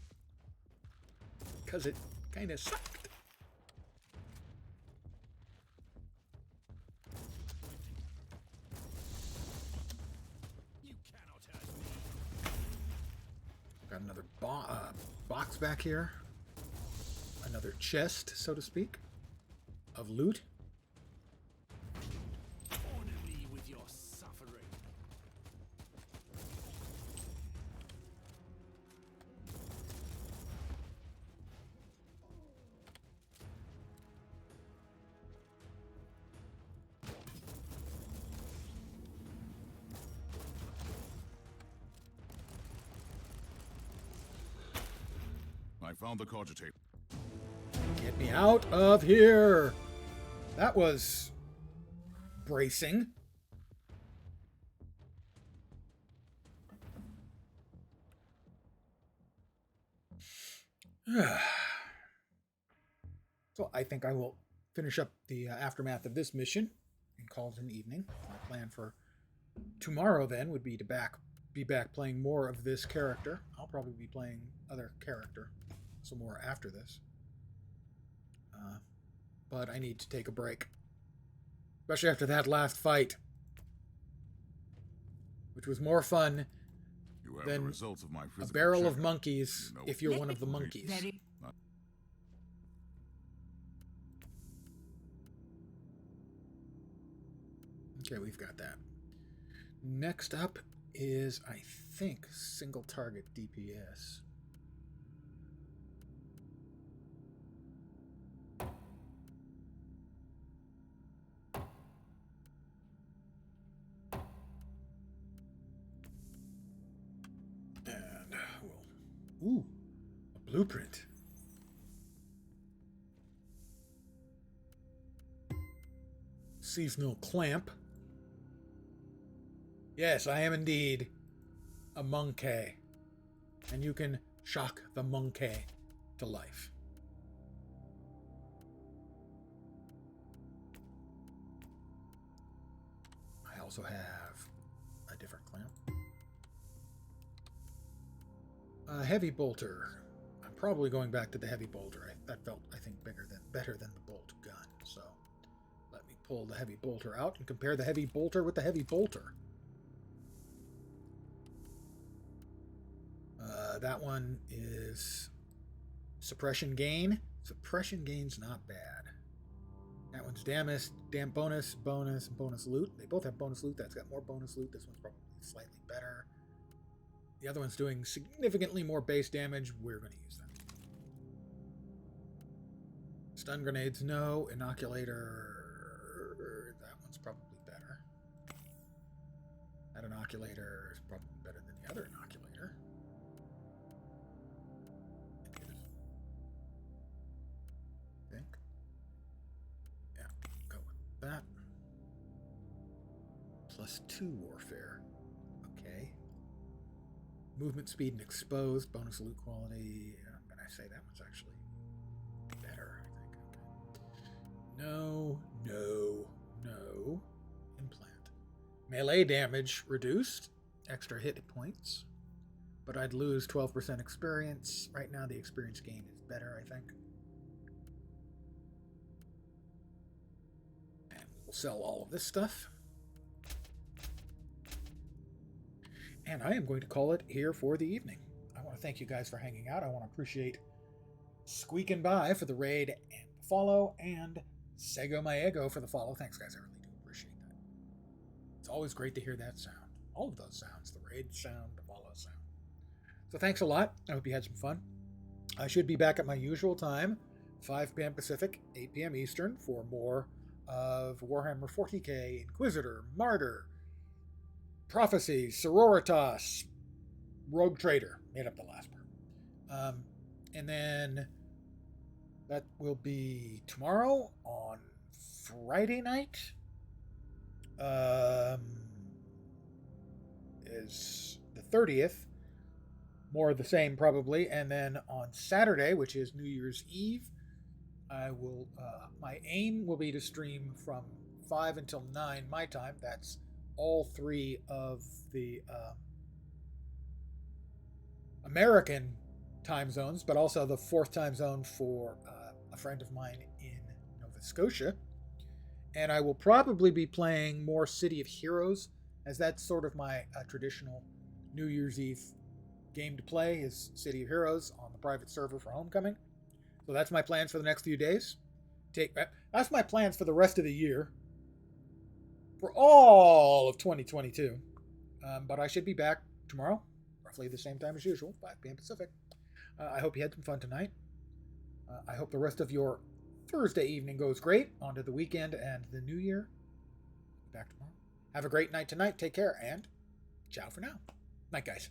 Because it kind of sucked. You cannot hurt me. Got another box back here. Another chest, so to speak, of loot. Honor me with your suffering. I found the cogitator. Get me out of here! That was bracing. So I think I will finish up the aftermath of this mission and call it an evening. My plan for tomorrow then would be to be back playing more of this character. I'll probably be playing other character, some more after this. But I need to take a break, especially after that last fight, which was more fun than results of my a barrel of monkeys if you're one of the monkeys. Okay, we've got that. Next up is, I think, single target DPS. And, ooh, a blueprint. Seasonal clamp. Yes, I am indeed a monkey. And you can shock the monkey to life. I also have a different clamp. A heavy bolter. I'm probably going back to the heavy bolter. That felt, I think, better than the bolt gun. So let me pull the heavy bolter out and compare the heavy bolter with the heavy bolter. That one is suppression gain. Suppression gain's not bad. That one's bonus loot. They both have bonus loot. That's got more bonus loot. This one's probably slightly better. The other one's doing significantly more base damage. We're going to use that. Stun grenades, no. Inoculator, that one's probably better. That inoculator is probably better than the other inoculator. I think. Yeah, go with that. +2 warfare. Okay. Movement speed and exposed. Bonus loot quality. I'm going to say that one's actually better, I think. Okay. No. Implant. Melee damage reduced. Extra hit points. But I'd lose 12% experience. Right now the experience gain is better, I think. And we'll sell all of this stuff. And I am going to call it here for the evening. I want to thank you guys for hanging out. I want to appreciate Squeaking By for the raid and the follow, and Sego My Ego for the follow. Thanks, guys. I really do appreciate that. It's always great to hear that sound. All of those sounds. The raid sound, the follow sound. So thanks a lot. I hope you had some fun. I should be back at my usual time, 5 p.m. Pacific, 8 p.m. Eastern, for more of Warhammer 40K, Inquisitor, Martyr, Prophecy, Sororitas, Rogue Trader. Made up the last part. And then that will be tomorrow on Friday night. Is the 30th. More of the same, probably. And then on Saturday, which is New Year's Eve, I will. My aim will be to stream from 5 until 9 my time. That's all 3 of the American time zones, but also the 4th time zone for a friend of mine in Nova Scotia. And I will probably be playing more City of Heroes, as that's sort of my traditional New Year's Eve game to play, is City of Heroes on the private server for Homecoming. So that's my plans for the next few days. That's my plans for the rest of the year, for all of 2022. But I should be back tomorrow, roughly the same time as usual, 5 p.m. Pacific. I hope you had some fun tonight. I hope the rest of your Thursday evening goes great, onto the weekend and the new year. Back tomorrow. Have a great night tonight. Take care, and ciao for now. Night, guys.